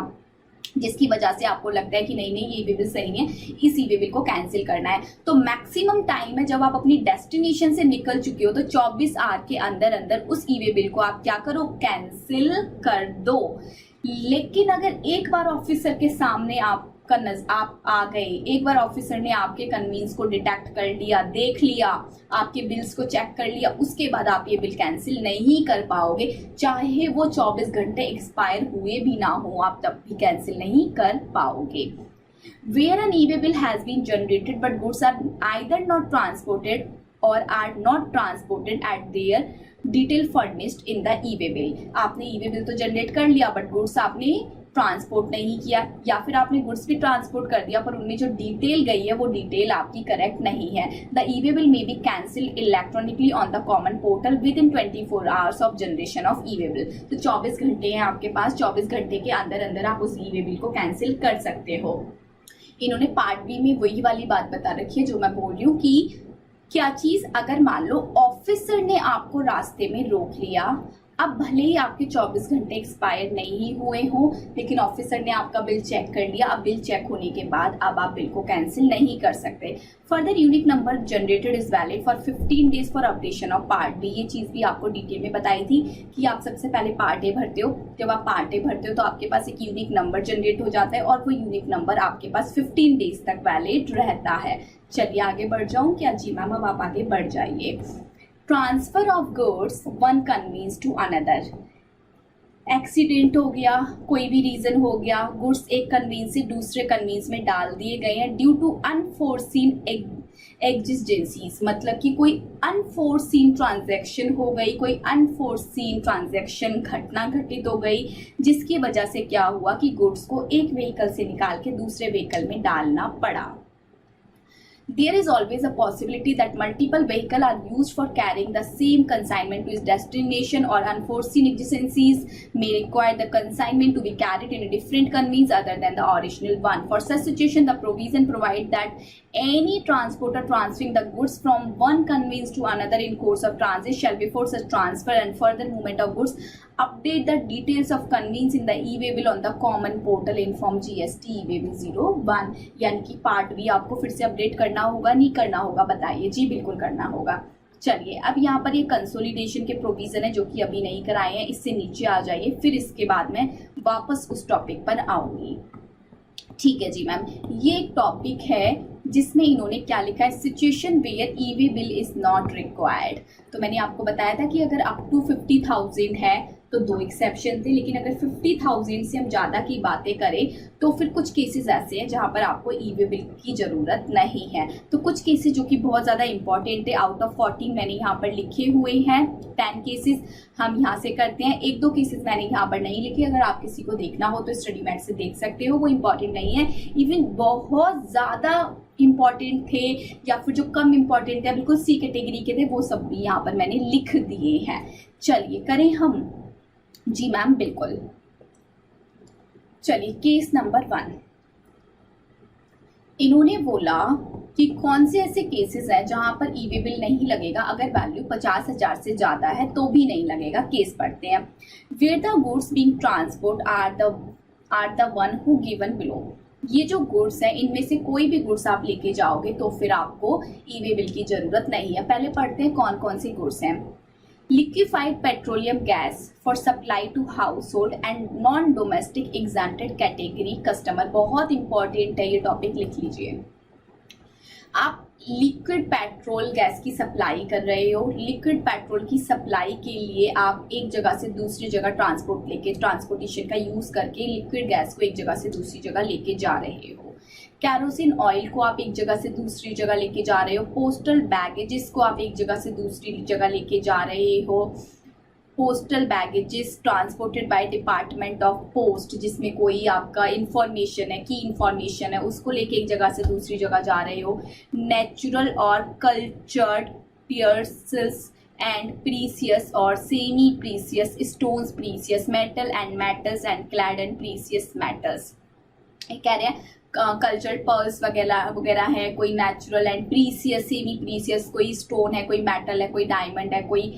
जिसकी वजह से आपको लगता है कि नहीं नहीं ये ई वे बिल सही है, इस ई वे बिल को कैंसिल करना है। तो मैक्सिमम टाइम है जब आप अपनी डेस्टिनेशन से निकल चुके हो तो 24 आवर के अंदर अंदर उस ई वे बिल को आप क्या करो? कैंसिल कर दो। लेकिन अगर एक बार ऑफिसर के सामने आप आ गए, एक बार ऑफिसर ने आपके कन्वींस को डिटेक्ट कर लिया, देख लिया, आपके बिल्स को चेक कर लिया, उसके बाद आप ये बिल कैंसिल नहीं कर पाओगे, चाहे वो 24 घंटे एक्सपायर हुए भी ना हो, आप तब भी कैंसिल नहीं कर पाओगे। Where an e-way bill has been generated but goods are either not transported or are not transported at their detail furnished in the e-way bill। आपने ई वे बिल तो जनरेट कर लिया बट गुड्स आपने ट्रांसपोर्ट नहीं किया, या फिर आपने गुड्स भी ट्रांसपोर्ट कर दिया पर उनमें जो डिटेल गई है वो डिटेल आपकी करेक्ट नहीं है। The E way bill may be cancelled electronically on the common portal with in 24 hours of generation of E way bill. तो 24 घंटे हैं आपके पास, 24 घंटे के अंदर अंदर आप उस ई वे बिल को कैंसिल कर सकते हो। इन्होंने पार्ट बी में वही वाली बात बता रखी है जो मैं बोल रही हूँ कि क्या चीज, अगर मान लो ऑफिसर ने आपको रास्ते में रोक लिया, अब भले ही आपके 24 घंटे एक्सपायर नहीं हुए हों, लेकिन ऑफिसर ने आपका बिल चेक कर लिया। अब बिल चेक होने के बाद अब आप बिल को कैंसिल नहीं कर सकते। Further unique number generated is valid for 15 days for updation of part B. ये चीज़ भी आपको डिटेल में बताई थी कि आप सबसे पहले पार्ट ए भरते हो। जब आप पार्ट ए भरते हो तो आपके पास एक यूनिक नंबर जनरेट हो जाता है और वो यूनिक नंबर आपके पास 15 डेज तक वैलिड रहता है। चलिए आगे बढ़ जाऊँ क्या? जी मैम, अब आप आगे बढ़ जाइए। Transfer of goods one conveyance to another. Accident हो गया, कोई भी रीजन हो गया, गुड्स एक कन्वींस से दूसरे कन्वींस में डाल दिए गए हैं ड्यू टू अनफोर्सीन एग्जिस्टेंसीज। मतलब कि कोई अनफोर्सीन ट्रांजैक्शन हो गई, कोई अनफोर्सीन ट्रांजैक्शन घटना घटित हो गई, जिसकी वजह से क्या हुआ कि गुड्स को एक व्हीकल से निकाल के दूसरे व्हीकल में डालना पड़ा। There is always a possibility that multiple vehicles are used for carrying the same consignment to its destination, or unforeseen exigencies may require the consignment to be carried in a different conveyance other than the original one. For such situation, the provision provide that any transporter transferring the goods from one conveyance to another in course of transit shall, before such transfer and further movement of goods, update the details of conveyance in the e-way bill on the common portal, inform GST e-way bill 01। यानी कि पार्ट भी आपको फिर से अपडेट करना होगा, नहीं करना होगा? बताइए। जी बिल्कुल करना होगा। चलिए अब यहाँ पर ये कंसोलिडेशन के प्रोविजन है जो कि अभी नहीं कराए हैं, इससे नीचे आ जाइए, फिर इसके बाद में वापस उस टॉपिक पर आऊंगी। ठीक है जी मैम, ये एक टॉपिक है जिसमें इन्होंने क्या लिखा है, situation where E way bill is not required. तो मैंने आपको बताया था कि अगर अप टू 50,000 है तो 2 एक्सेप्शन थे, लेकिन अगर 50,000 से हम ज़्यादा की बातें करें तो फिर कुछ केसेस ऐसे हैं जहाँ पर आपको ई-वे बिल की ज़रूरत नहीं है। तो कुछ केसेस जो कि बहुत ज़्यादा इंपॉर्टेंट है, आउट ऑफ 14 मैंने यहाँ पर लिखे हुए हैं। 10 केसेस हम यहाँ से करते हैं, 1-2 केसेस मैंने यहाँ पर नहीं लिखे। अगर आप किसी को देखना हो तो स्टडी मैट से देख सकते हो, वो इंपॉर्टेंट नहीं है। इवन बहुत ज़्यादा इम्पॉर्टेंट थे या फिर जो कम इम्पॉर्टेंट है, बिल्कुल सी कैटेगरी के थे, वो सब भी यहाँ पर मैंने लिख दिए हैं। चलिए करें हम। जी मैम बिल्कुल। चलिए केस नंबर 1, इन्होंने बोला कि कौन से ऐसे केसेस हैं जहां पर ई-वे बिल नहीं लगेगा, अगर वैल्यू 50,000 से ज्यादा है तो भी नहीं लगेगा। केस पढ़ते हैं। Where the goods being transport are the one who given below. ये जो गुड्स हैं इनमें से कोई भी गुड्स आप लेके जाओगे तो फिर आपको ई-वे बिल की जरूरत नहीं है। पहले पढ़ते हैं कौन कौन सी गुड्स हैं। Liquefied petroleum gas for supply to household and non domestic exempted category customer. बहुत इंपॉर्टेंट है ये टॉपिक, लिख लीजिए। आप लिक्विड पेट्रोल गैस की सप्लाई कर रहे हो। लिक्विड पेट्रोल की सप्लाई के लिए आप एक जगह से दूसरी जगह ट्रांसपोर्टेशन का यूज करके लिक्विड गैस को एक जगह से दूसरी जगह लेके जा रहे हो। कैरोसिन ऑयल को आप एक जगह से दूसरी जगह लेके जा रहे हो। पोस्टल बैगेजेस को आप एक जगह से दूसरी जगह लेके जा रहे हो। Postal baggages transported by department of post, जिसमें कोई आपका इंफॉर्मेशन है, की इंफॉर्मेशन है, उसको लेके एक जगह से दूसरी जगह जा रहे हो। नेचुरल और कल्चर्ड पियर्सेस एंड प्रीसियस और semi precious stones, precious metal and metals and clad and precious metals. कह रहे हैं कल्चर्ड पर्ल्स वगैरह वगैरह है, कोई natural and precious, semi precious, कोई स्टोन है, कोई मेटल है, कोई डायमंड है, कोई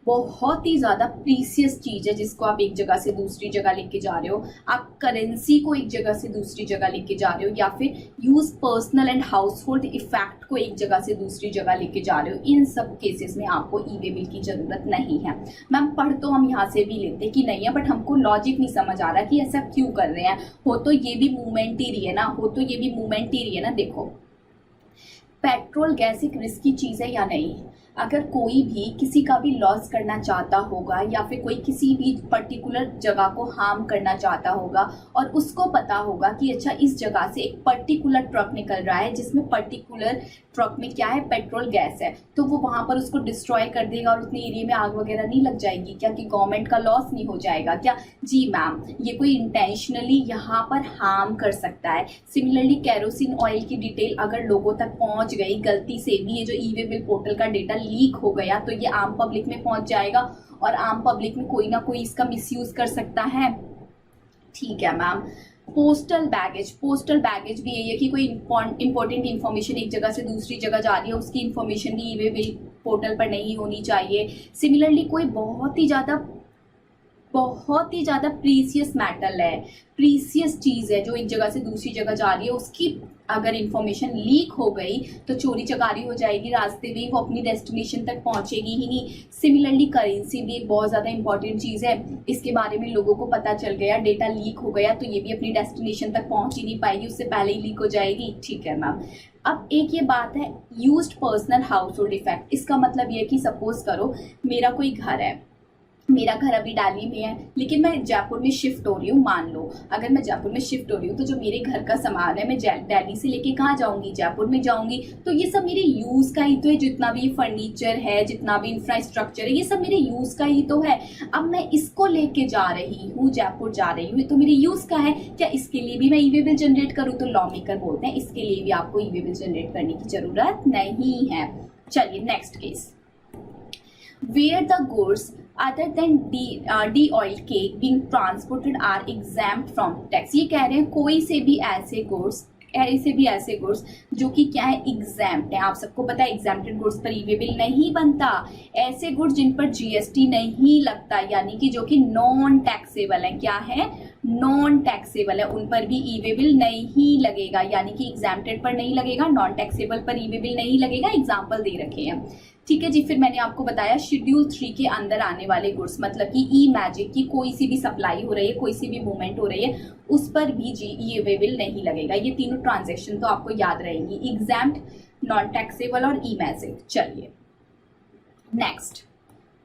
बहुत ही ज़्यादा प्रीसियस चीज़ है जिसको आप एक जगह से दूसरी जगह लेके जा रहे हो। आप करेंसी को एक जगह से दूसरी जगह लेके जा रहे हो, या फिर use personal and house hold effect को एक जगह से दूसरी जगह लेके जा रहे हो। इन सब केसेस में आपको ई-वे बिल की जरूरत नहीं है। मैम पढ़ तो हम यहाँ से भी लेते कि नहीं है, बट हमको लॉजिक नहीं समझ आ रहा कि ऐसा क्यों कर रहे हैं। हो तो ये भी मूवमेंट ही रही है ना, हो तो ये भी मूवमेंट ही रही है ना। देखो पेट्रोल गैस एक रिस्की चीज़ है या नहीं? अगर कोई भी किसी का भी लॉस करना चाहता होगा या फिर कोई किसी भी पर्टिकुलर जगह को हार्म करना चाहता होगा और उसको पता होगा कि अच्छा इस जगह से एक पर्टिकुलर ट्रक निकल रहा है जिसमें पर्टिकुलर ट्रक में क्या है, पेट्रोल गैस है, तो वो वहां पर उसको डिस्ट्रॉय कर देगा और उतने एरिया में आग वगैरह नहीं लग जाएगी क्या? कि गवर्नमेंट का लॉस नहीं हो जाएगा क्या? जी मैम, ये कोई इंटेंशनली यहाँ पर हार्म कर सकता है। सिमिलरली कैरोसिन ऑयल की डिटेल अगर लोगों तक पहुंच गई गलती से भी, ये जो ई-वे बिल पोर्टल का डेटा लीक हो गया तो ये आम पब्लिक में पहुंच जाएगा और आम पब्लिक में कोई ना कोई इसका मिसयूज कर सकता है। ठीक है मैम। पोस्टल बैगेज भी यही है कि कोई इंपॉर्टेंट इंफॉर्मेशन एक जगह से दूसरी जगह जा रही है, उसकी इंफॉर्मेशन भी ई-वे बिल पोर्टल पर नहीं होनी चाहिए। सिमिलरली कोई बहुत ही ज़्यादा बहुत ही ज़्यादा प्रीसियस मेटल है, प्रीसियस चीज़ है जो एक जगह से दूसरी जगह जा रही है। उसकी अगर इंफॉर्मेशन लीक हो गई तो चोरी चकारी हो जाएगी, रास्ते में वो अपनी डेस्टिनेशन तक पहुंचेगी ही नहीं। सिमिलरली करेंसी भी एक बहुत ज़्यादा इंपॉर्टेंट चीज़ है, इसके बारे में लोगों को पता चल गया, डेटा लीक हो गया तो ये भी अपनी डेस्टिनेशन तक पहुंच ही नहीं पाएगी, उससे पहले ही लीक हो जाएगी। ठीक है मैम। अब एक ये बात है used personal house hold effect. इसका मतलब ये कि सपोज करो मेरा कोई घर है, मेरा घर अभी दिल्ली में है लेकिन मैं जयपुर में शिफ्ट हो रही हूँ। मान लो अगर मैं जयपुर में शिफ्ट हो रही हूँ तो जो मेरे घर का सामान है मैं दिल्ली से लेके कहाँ जाऊंगी, जयपुर में जाऊंगी। तो ये सब मेरे यूज का ही तो है, जितना भी फर्नीचर है, जितना भी इंफ्रास्ट्रक्चर है, ये सब मेरे यूज का ही तो है। अब मैं इसको लेके जा रही हूँ, जयपुर जा रही हूँ, तो मेरे यूज का है। क्या इसके लिए भी मैं ई वे बिल जनरेट करूँ? तो लॉ मेकर बोलते हैं इसके लिए भी आपको ई वे बिल जनरेट करने की जरूरत नहीं है। चलिए next case, where the goods other than de-oiled cake being transported are exempt from tax। ये कह रहे हैं कोई से भी ऐसे गुड्स जो कि क्या है, एग्जाम्प्ट है। आप सबको पता है एग्जाम्प्टेड गुड्स पर ई वे बिल नहीं बनता। ऐसे गुड्स जिन पर जीएसटी नहीं लगता, यानी कि जो कि नॉन टैक्सेबल है, क्या है, नॉन टैक्सेबल है, उन पर भी ई वे बिल नहीं लगेगा। यानी कि एग्जाम्प्टेड पर नहीं लगेगा, नॉन टैक्सेबल पर ई वे बिल नहीं लगेगा। एग्जाम्पल दे रखे हैं। ठीक है जी। फिर मैंने आपको बताया शेड्यूल 3 के अंदर आने वाले गुड्स, मतलब कि ई मैजिक की कोई सी भी सप्लाई हो रही है, कोई सी भी मूवमेंट हो रही है, उस पर भी ई वे बिल नहीं लगेगा। ये तीनों ट्रांजैक्शन तो आपको याद रहेंगी, एग्जाम्प्ट, नॉन टैक्सेबल और ई मैजिक। चलिए next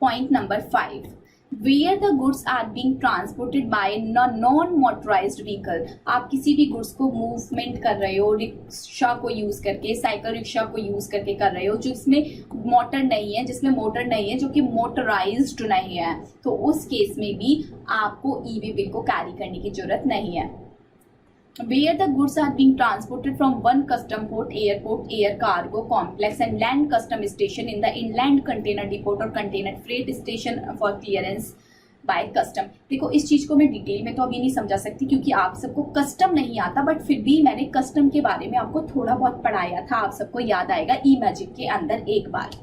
point number 5, where the goods are being transported by non motorized vehicle। आप किसी भी गुड्स को मूवमेंट कर रहे हो, रिक्शा को यूज करके, साइकिल रिक्शा को यूज करके कर रहे हो, जिसमें मोटर नहीं है, जो कि मोटराइज्ड नहीं है, तो उस केस में भी आपको ई वे बिल को कैरी करने की जरूरत नहीं है। Where the goods are being transported from one custom port, airport, air cargo complex and land custom station in the inland container depot or container freight station for clearance by custom। देखो इस चीज को मैं डिटेल में तो अभी नहीं समझा सकती क्योंकि आप सबको कस्टम नहीं आता, बट फिर भी मैंने कस्टम के बारे में आपको थोड़ा बहुत पढ़ाया था, आप सबको याद आएगा ई मैजिक के अंदर एक बार।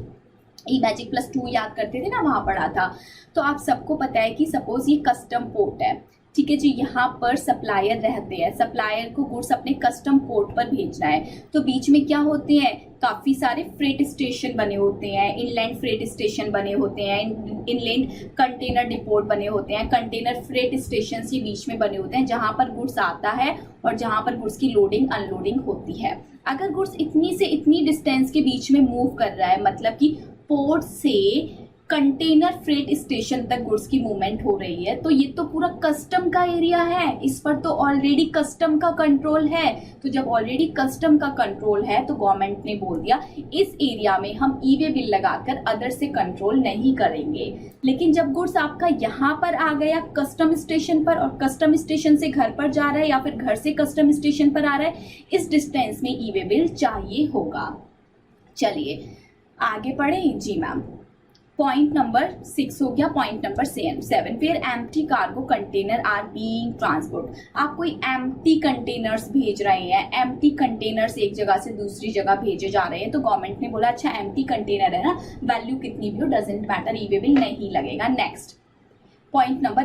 ई मैजिक +2 याद करते थे ना, वहां पढ़ा था। तो आप सबको पता है कि सपोज ये कस्टम पोर्ट है, ठीक है जी। यहाँ पर सप्लायर रहते हैं, सप्लायर को गुड्स अपने कस्टम पोर्ट पर भेजना है, तो बीच में क्या होते हैं, काफी सारे फ्रेट स्टेशन बने होते हैं, इनलैंड फ्रेट स्टेशन बने होते हैं, इनलैंड कंटेनर डिपोट बने होते हैं, कंटेनर फ्रेट स्टेशन ये बीच में बने होते हैं जहां पर गुड्स आता है और जहां पर गुड्स की लोडिंग अनलोडिंग होती है। अगर गुड्स इतनी से इतनी डिस्टेंस के बीच में मूव कर रहा है, मतलब कि पोर्ट से कंटेनर फ्रेट स्टेशन तक गुड्स की मूवमेंट हो रही है, तो ये तो पूरा कस्टम का एरिया है, इस पर तो ऑलरेडी कस्टम का कंट्रोल है। तो जब ऑलरेडी कस्टम का कंट्रोल है तो गवर्नमेंट ने बोल दिया इस एरिया में हम ई वे बिल लगाकर अदर से कंट्रोल नहीं करेंगे। लेकिन जब गुड्स आपका यहाँ पर आ गया कस्टम स्टेशन पर और कस्टम स्टेशन से घर पर जा रहा है या फिर घर से कस्टम स्टेशन पर आ रहा है, इस डिस्टेंस में ई वे बिल चाहिए होगा। चलिए आगे बढ़े जी मैम। पॉइंट नंबर 6 हो गया। पॉइंट नंबर 7, फिर empty cargo container are being transport. आप कोई एम्प्टी कंटेनर्स भेज रहे हैं, एम्प्टी कंटेनर्स एक जगह से दूसरी जगह भेजे जा रहे हैं, तो गवर्नमेंट ने बोला अच्छा एम्प्टी कंटेनर है ना, वैल्यू कितनी भी हो doesn't matter, e way bill नहीं लगेगा। नेक्स्ट पॉइंट नंबर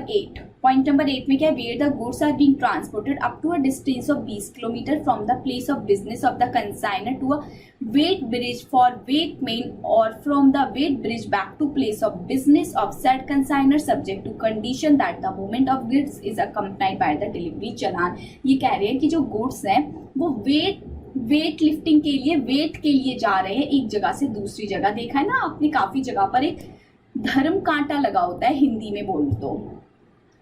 8 में क्या है, where the goods are being transported up to a distance of 20 kilometre from the place of business of the consignor to a weighbridge for वेट मेन और from the weighbridge back to place of business of said consignor subject to condition that the movement of goods is accompanied by the delivery चलान। ये कह रहे हैं कि जो गुड्स हैं वो वेट लिफ्टिंग के लिए, वेट के लिए जा रहे हैं एक जगह से दूसरी जगह। देखा है ना आपने, काफी जगह पर एक धर्म कांटा लगा होता है, हिंदी में बोल तो।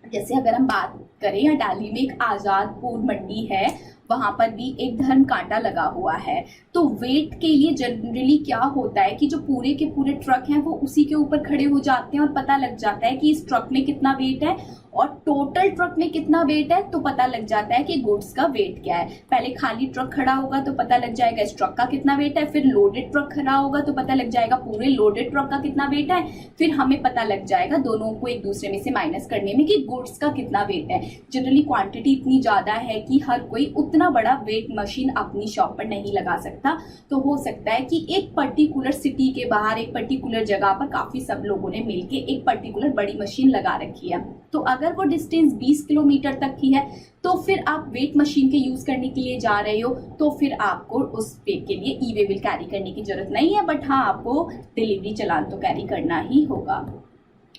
जैसे अगर हम बात करें या दिल्ली में एक आजादपुर मंडी है, वहां पर भी एक धर्म कांटा लगा हुआ है। तो वेट के लिए जनरली क्या होता है कि जो पूरे के पूरे ट्रक हैं वो उसी के ऊपर खड़े हो जाते हैं और पता लग जाता है कि इस ट्रक में कितना वेट है और टोटल ट्रक में कितना वेट है तो पता लग जाता है कि गुड्स का वेट क्या है। पहले खाली ट्रक खड़ा होगा तो पता लग जाएगा इस ट्रक का कितना वेट है, फिर लोडेड ट्रक खड़ा होगा तो पता लग जाएगा पूरे लोडेड ट्रक का कितना वेट है, फिर हमें पता लग जाएगा दोनों को एक दूसरे में से माइनस करने में कि गुड्स का कितना वेट है। जनरली क्वांटिटी इतनी ज्यादा है कि हर कोई उतना बड़ा वेट मशीन अपनी शॉप पर नहीं लगा सकता, तो हो सकता है कि एक पर्टिकुलर सिटी के बाहर एक पर्टिकुलर जगह पर काफी सब लोगों ने मिलके एक पर्टिकुलर बड़ी मशीन लगा रखी है। तो अगर वो डिस्टेंस 20 किलोमीटर तक की है तो फिर आप वेट मशीन के यूज करने के लिए जा रहे हो तो फिर आपको उस वेट के लिए ई वे बिल कैरी करने की जरूरत नहीं है, बट हाँ आपको डिलीवरी चालान तो कैरी करना ही होगा।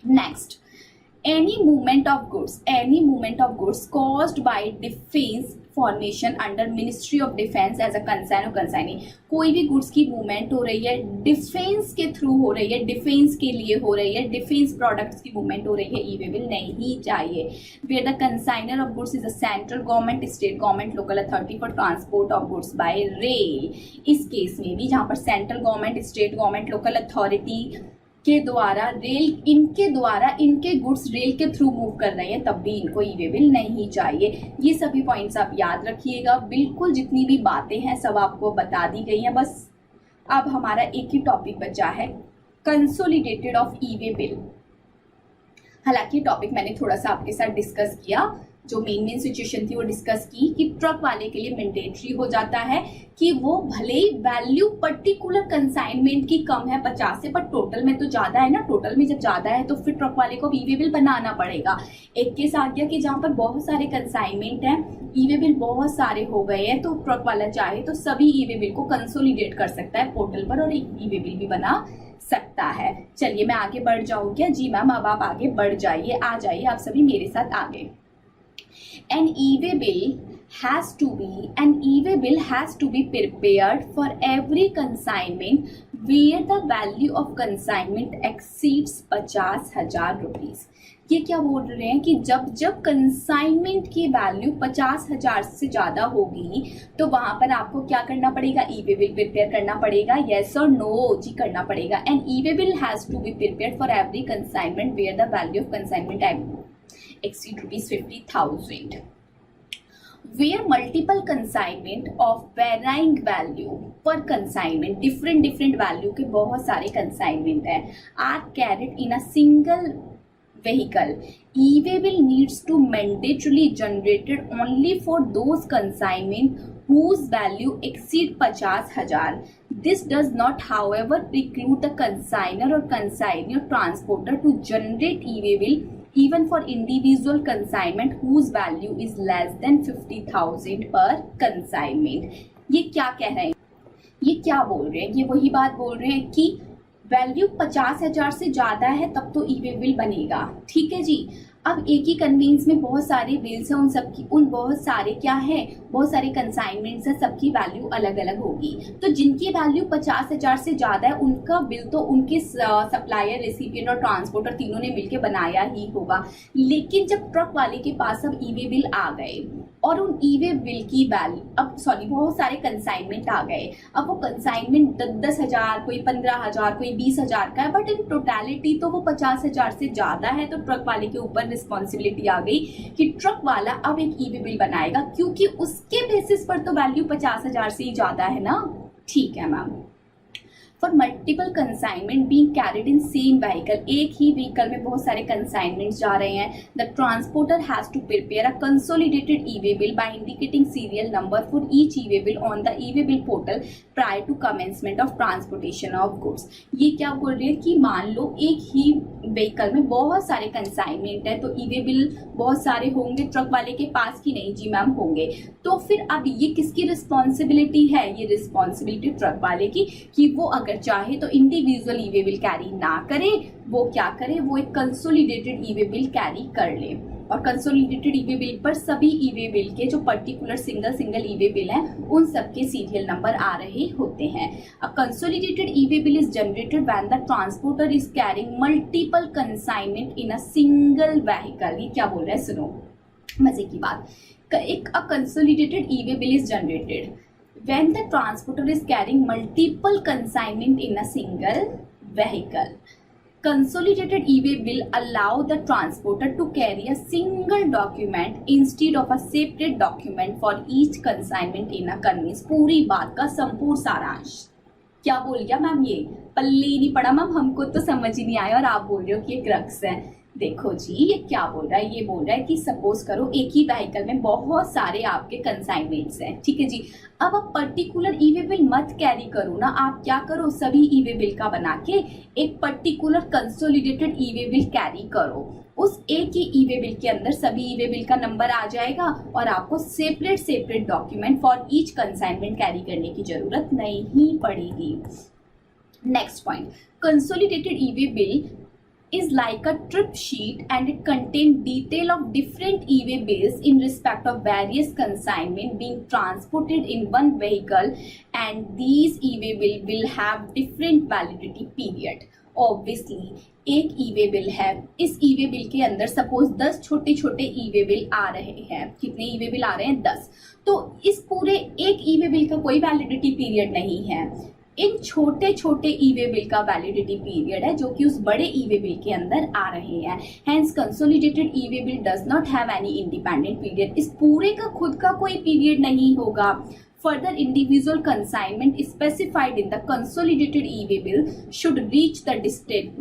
Next, any movement of goods caused by defense formation under Ministry of Defense as a concern or consignee। कोई भी गुड्स की मूवमेंट हो रही है डिफेंस के थ्रू हो रही है, डिफेंस के लिए हो रही है, डिफेंस प्रोडक्ट्स की मूवमेंट हो रही है, ई वे बिल नहीं चाहिए। Where the consignor of goods is a central government, state government, local authority for transport of goods by rail. इस केस में भी जहाँ पर central government, state government, local authority के द्वारा रेल, इनके द्वारा इनके गुड्स रेल के थ्रू मूव कर रहे हैं तब भी इनको ई वे बिल नहीं चाहिए। ये सभी पॉइंट्स आप याद रखिएगा। बिल्कुल जितनी भी बातें हैं सब आपको बता दी गई हैं। बस अब हमारा एक ही टॉपिक बचा है, consolidated of E way bill. हालांकि टॉपिक मैंने थोड़ा सा आपके साथ डिस्कस किया, जो मेन सिचुएशन थी वो डिस्कस की कि ट्रक वाले के लिए मैंडेटरी हो जाता है कि वो भले ही वैल्यू पर्टिकुलर कंसाइनमेंट की कम है 50 से, पर टोटल में तो ज्यादा है ना। टोटल में जब ज्यादा है तो फिर ट्रक वाले को ई वे बिल बनाना पड़ेगा। एक केस आ गया कि जहां पर बहुत सारे कंसाइनमेंट हैं, ई वे बिल बहुत सारे हो गए हैं, तो ट्रक वाला चाहे तो सभी ई वे बिल को कंसोलिडेट कर सकता है पोर्टल पर और एक ई वे बिल भी बना सकता है। चलिए मैं आगे बढ़ जाऊँ क्या? जी मैम, अब आप आगे बढ़ जाइए, आ जाइए आप सभी मेरे साथ आगे। An e-way bill has to be prepared for every consignment where the value of consignment exceeds 50,000 rupees. ये क्या बोल रहे हैं कि जब जब कंसाइनमेंट की वैल्यू 50,000 से ज्यादा होगी तो वहां पर आपको क्या करना पड़ेगा? ई वे बिल प्रिपेयर करना पड़ेगा। यस और नो जी करना पड़ेगा। And E way bill has to be prepared for every consignment where the value of consignment exceed rupees 50,000 where multiple consignment of varying value per consignment, different value के बहुत सारे consignment है, are carried in a single vehicle। E-way bill needs to mandatorily generated only for those consignment whose value exceed 50,000। This does not, however, preclude the consigner or consignor transporter to generate E-way bill even for individual consignment whose value is less than 50,000 per consignment। ये क्या कह रहे हैं? ये क्या बोल रहे हैं? ये वही बात बोल रहे हैं कि वैल्यू 50,000 से ज्यादा है तब तो ई वे बिल बनेगा। ठीक है जी। अब एक ही कन्वेंस में बहुत सारे बिल्स हैं, उन बहुत सारे क्या है, बहुत सारे कंसाइनमेंट्स हैं, सबकी वैल्यू अलग अलग होगी। तो जिनकी वैल्यू 50,000 से ज्यादा है उनका बिल तो उनके सप्लायर, रेसिपिएंट और ट्रांसपोर्टर तीनों ने मिलकर बनाया ही होगा। लेकिन जब ट्रक वाले के पास अब ई वे बिल आ गए और उन ई वे बिल की वैल्यू बहुत सारे कंसाइनमेंट आ गए। अब वो कंसाइनमेंट 10,000, कोई 15,000, कोई 20,000 का है, बट इन टोटलिटी तो वो 50,000 से ज्यादा है। तो ट्रक वाले के ऊपर रिस्पॉन्सिबिलिटी आ गई कि ट्रक वाला अब एक ई वे बिल बनाएगा, क्योंकि उसके बेसिस पर तो वैल्यू 50,000 से ही ज्यादा है ना। ठीक है ma'am. For multiple consignment being carried in same vehicle, एक ही व्हीकल में बहुत सारे कंसाइनमेंट जा रहे हैं, the transporter has to prepare a consolidated E way bill by indicating serial number for each E way bill on the E way bill portal prior to commencement of transportation of goods. ये क्या बोल रहे हैं कि मान लो एक ही व्हीकल में बहुत सारे कंसाइनमेंट है तो ई वे बिल बहुत सारे होंगे ट्रक वाले के पास की नहीं? जी मैम होंगे। तो फिर अब ये किसकी रिस्पॉन्सिबिलिटी है? ये रिस्पॉन्सिबिलिटी ट्रक वाले की कि वो अगर चाहे तो इंडिविजुअल ई वे बिल कैरी ना करे, वो क्या करे, वो एक consolidated E way bill carry कर ले। और कंसोलिडेटेड ई वे बिल पर सभी ई वे बिल के जो पर्टिकुलर सिंगल ई वे बिल हैं उन सबके सीरियल नंबर आ रहे होते हैं। अब consolidated E way bill is generated when the transporter is carrying multiple consignment in a single vehicle. ये क्या बोल रहा है? सुनो मजे की बात। एक consolidated E way bill is generated when the transporter is carrying multiple consignment in a single vehicle। Consolidated e-way will allow the transporter to carry a single document instead of a separate document for each consignment in a conveyance। पूरी बात का संपूर्ण सारांश। क्या बोल गया मैम? ये पल्ले ही नहीं पड़ा मैम, हमको तो समझ ही नहीं आया और आप बोल रहे हो कि ये क्रक्स है। देखो जी, ये क्या बोल रहा है? ये बोल रहा है कि सपोज करो एक ही व्हीकल में बहुत सारे आपके कंसाइनमेंट्स हैं, ठीक है जी। अब आप पर्टिकुलर ई वे बिल मत कैरी करो ना, आप क्या करो, सभी ई वे बिल का बना के एक particular consolidated E way bill carry करो। उस एक ही ई वे बिल के अंदर सभी ई वे बिल का नंबर आ जाएगा और आपको separate separate document for each consignment carry करने की जरूरत नहीं पड़ेगी। Next point, consolidated E way bill is like a trip sheet and it contains detail of different e-way bills in respect of various consignment being transported in one vehicle, and these e-way bill will have different validity period। Obviously एक e-way bill है, इस e-way bill के अंदर सपोज 10 छोटे छोटे e-way bill आ रहे हैं। कितने e-way bill आ रहे हैं? 10। तो इस पूरे एक e-way bill का कोई वैलिडिटी पीरियड नहीं है, इन छोटे छोटे ई वे बिल का वैलिडिटी पीरियड है जो कि उस बड़े ई वे बिल के अंदर आ रहे हैं। Hence consolidated E way bill does not have any independent period. इस पूरे का खुद का कोई पीरियड नहीं होगा। Further, individual consignment specified in the consolidated e-way bill should reach the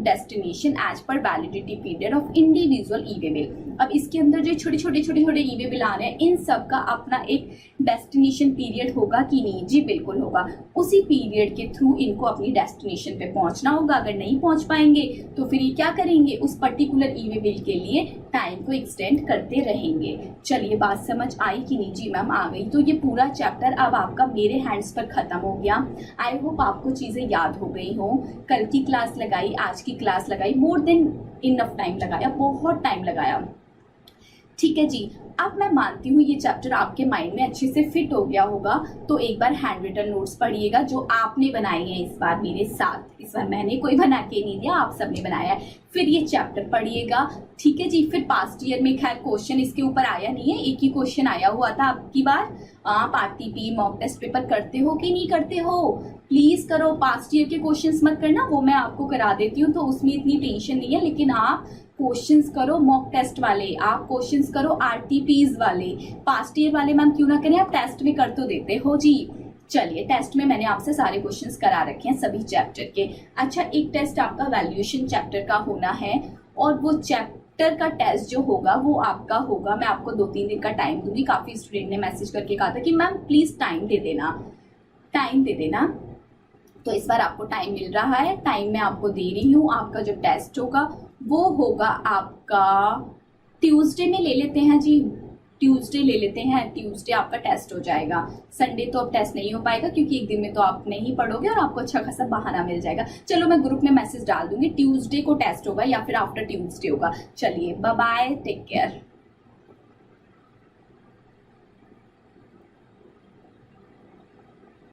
destination as per validity period of individual e-way bill। अब इसके अंदर जो छोटे छोटे e-way bill आ रहे हैं, इन सब का अपना एक डेस्टिनेशन पीरियड होगा कि नहीं? जी बिल्कुल होगा। उसी पीरियड के थ्रू इनको अपनी डेस्टिनेशन पे पहुंचना होगा। अगर नहीं पहुंच पाएंगे तो फिर ये क्या करेंगे? उस पर्टिकुलर ई-वे बिल के लिए टाइम को एक्सटेंड करते रहेंगे। चलिए, बात समझ आई कि नहीं? जी मैम आ गई। तो ये पूरा चैप्टर अब आपका मेरे हैंड्स पर खत्म हो गया। आई होप आपको चीजें याद हो गई हो। कल की क्लास लगाई, आज की क्लास लगाई, मोर देन इनफ टाइम लगाया, बहुत टाइम लगाया, ठीक है जी। अब मैं मानती हूँ ये चैप्टर आपके माइंड में अच्छे से फिट हो गया होगा। तो एक बार हैंड रिटन नोट्स पढ़िएगा जो आपने बनाए हैं इस बार मेरे साथ। इस बार मैंने कोई बना के नहीं दिया, आप सबने बनाया है। फिर ये चैप्टर पढ़िएगा, ठीक है जी। फिर पास्ट ईयर में खैर क्वेश्चन इसके ऊपर आया नहीं है, एक ही क्वेश्चन आया हुआ था। अब की बार आप आरटीपी मॉक टेस्ट पेपर करते हो कि नहीं करते हो? प्लीज करो। पास्ट ईयर के क्वेश्चंस मत करना, वो मैं आपको करा देती हूँ, तो उसमें इतनी टेंशन नहीं है। लेकिन आप क्वेश्चंस करो मॉक टेस्ट वाले, आप क्वेश्चंस करो आरटीपीज वाले। पास्ट ईयर वाले मैम क्यों ना करें, आप टेस्ट में कर तो देते हो जी। चलिए, टेस्ट में मैंने आपसे सारे क्वेश्चंस करा रखे हैं सभी चैप्टर के। अच्छा, एक टेस्ट आपका वैल्यूएशन चैप्टर का होना है और वो चैप्टर का टेस्ट जो होगा वो आपका होगा, मैं आपको 2-3 दिन का टाइम दूंगी। काफी स्टूडेंट ने मैसेज करके कहा था कि मैम प्लीज टाइम दे देना, टाइम दे देना। तो इस बार आपको टाइम मिल रहा है, टाइम मैं आपको दे रही हूँ। आपका जो टेस्ट होगा वो होगा आपका ट्यूसडे में ले लेते हैं जी, ट्यूसडे ले लेते हैं। ट्यूसडे आपका टेस्ट हो जाएगा। संडे तो अब टेस्ट नहीं हो पाएगा क्योंकि एक दिन में तो आप नहीं पढ़ोगे और आपको अच्छा खासा बहाना मिल जाएगा। चलो, मैं ग्रुप में मैसेज डाल दूंगी, ट्यूसडे को टेस्ट होगा या फिर आफ्टर ट्यूसडे होगा। चलिए, बाय बाय, टेक केयर।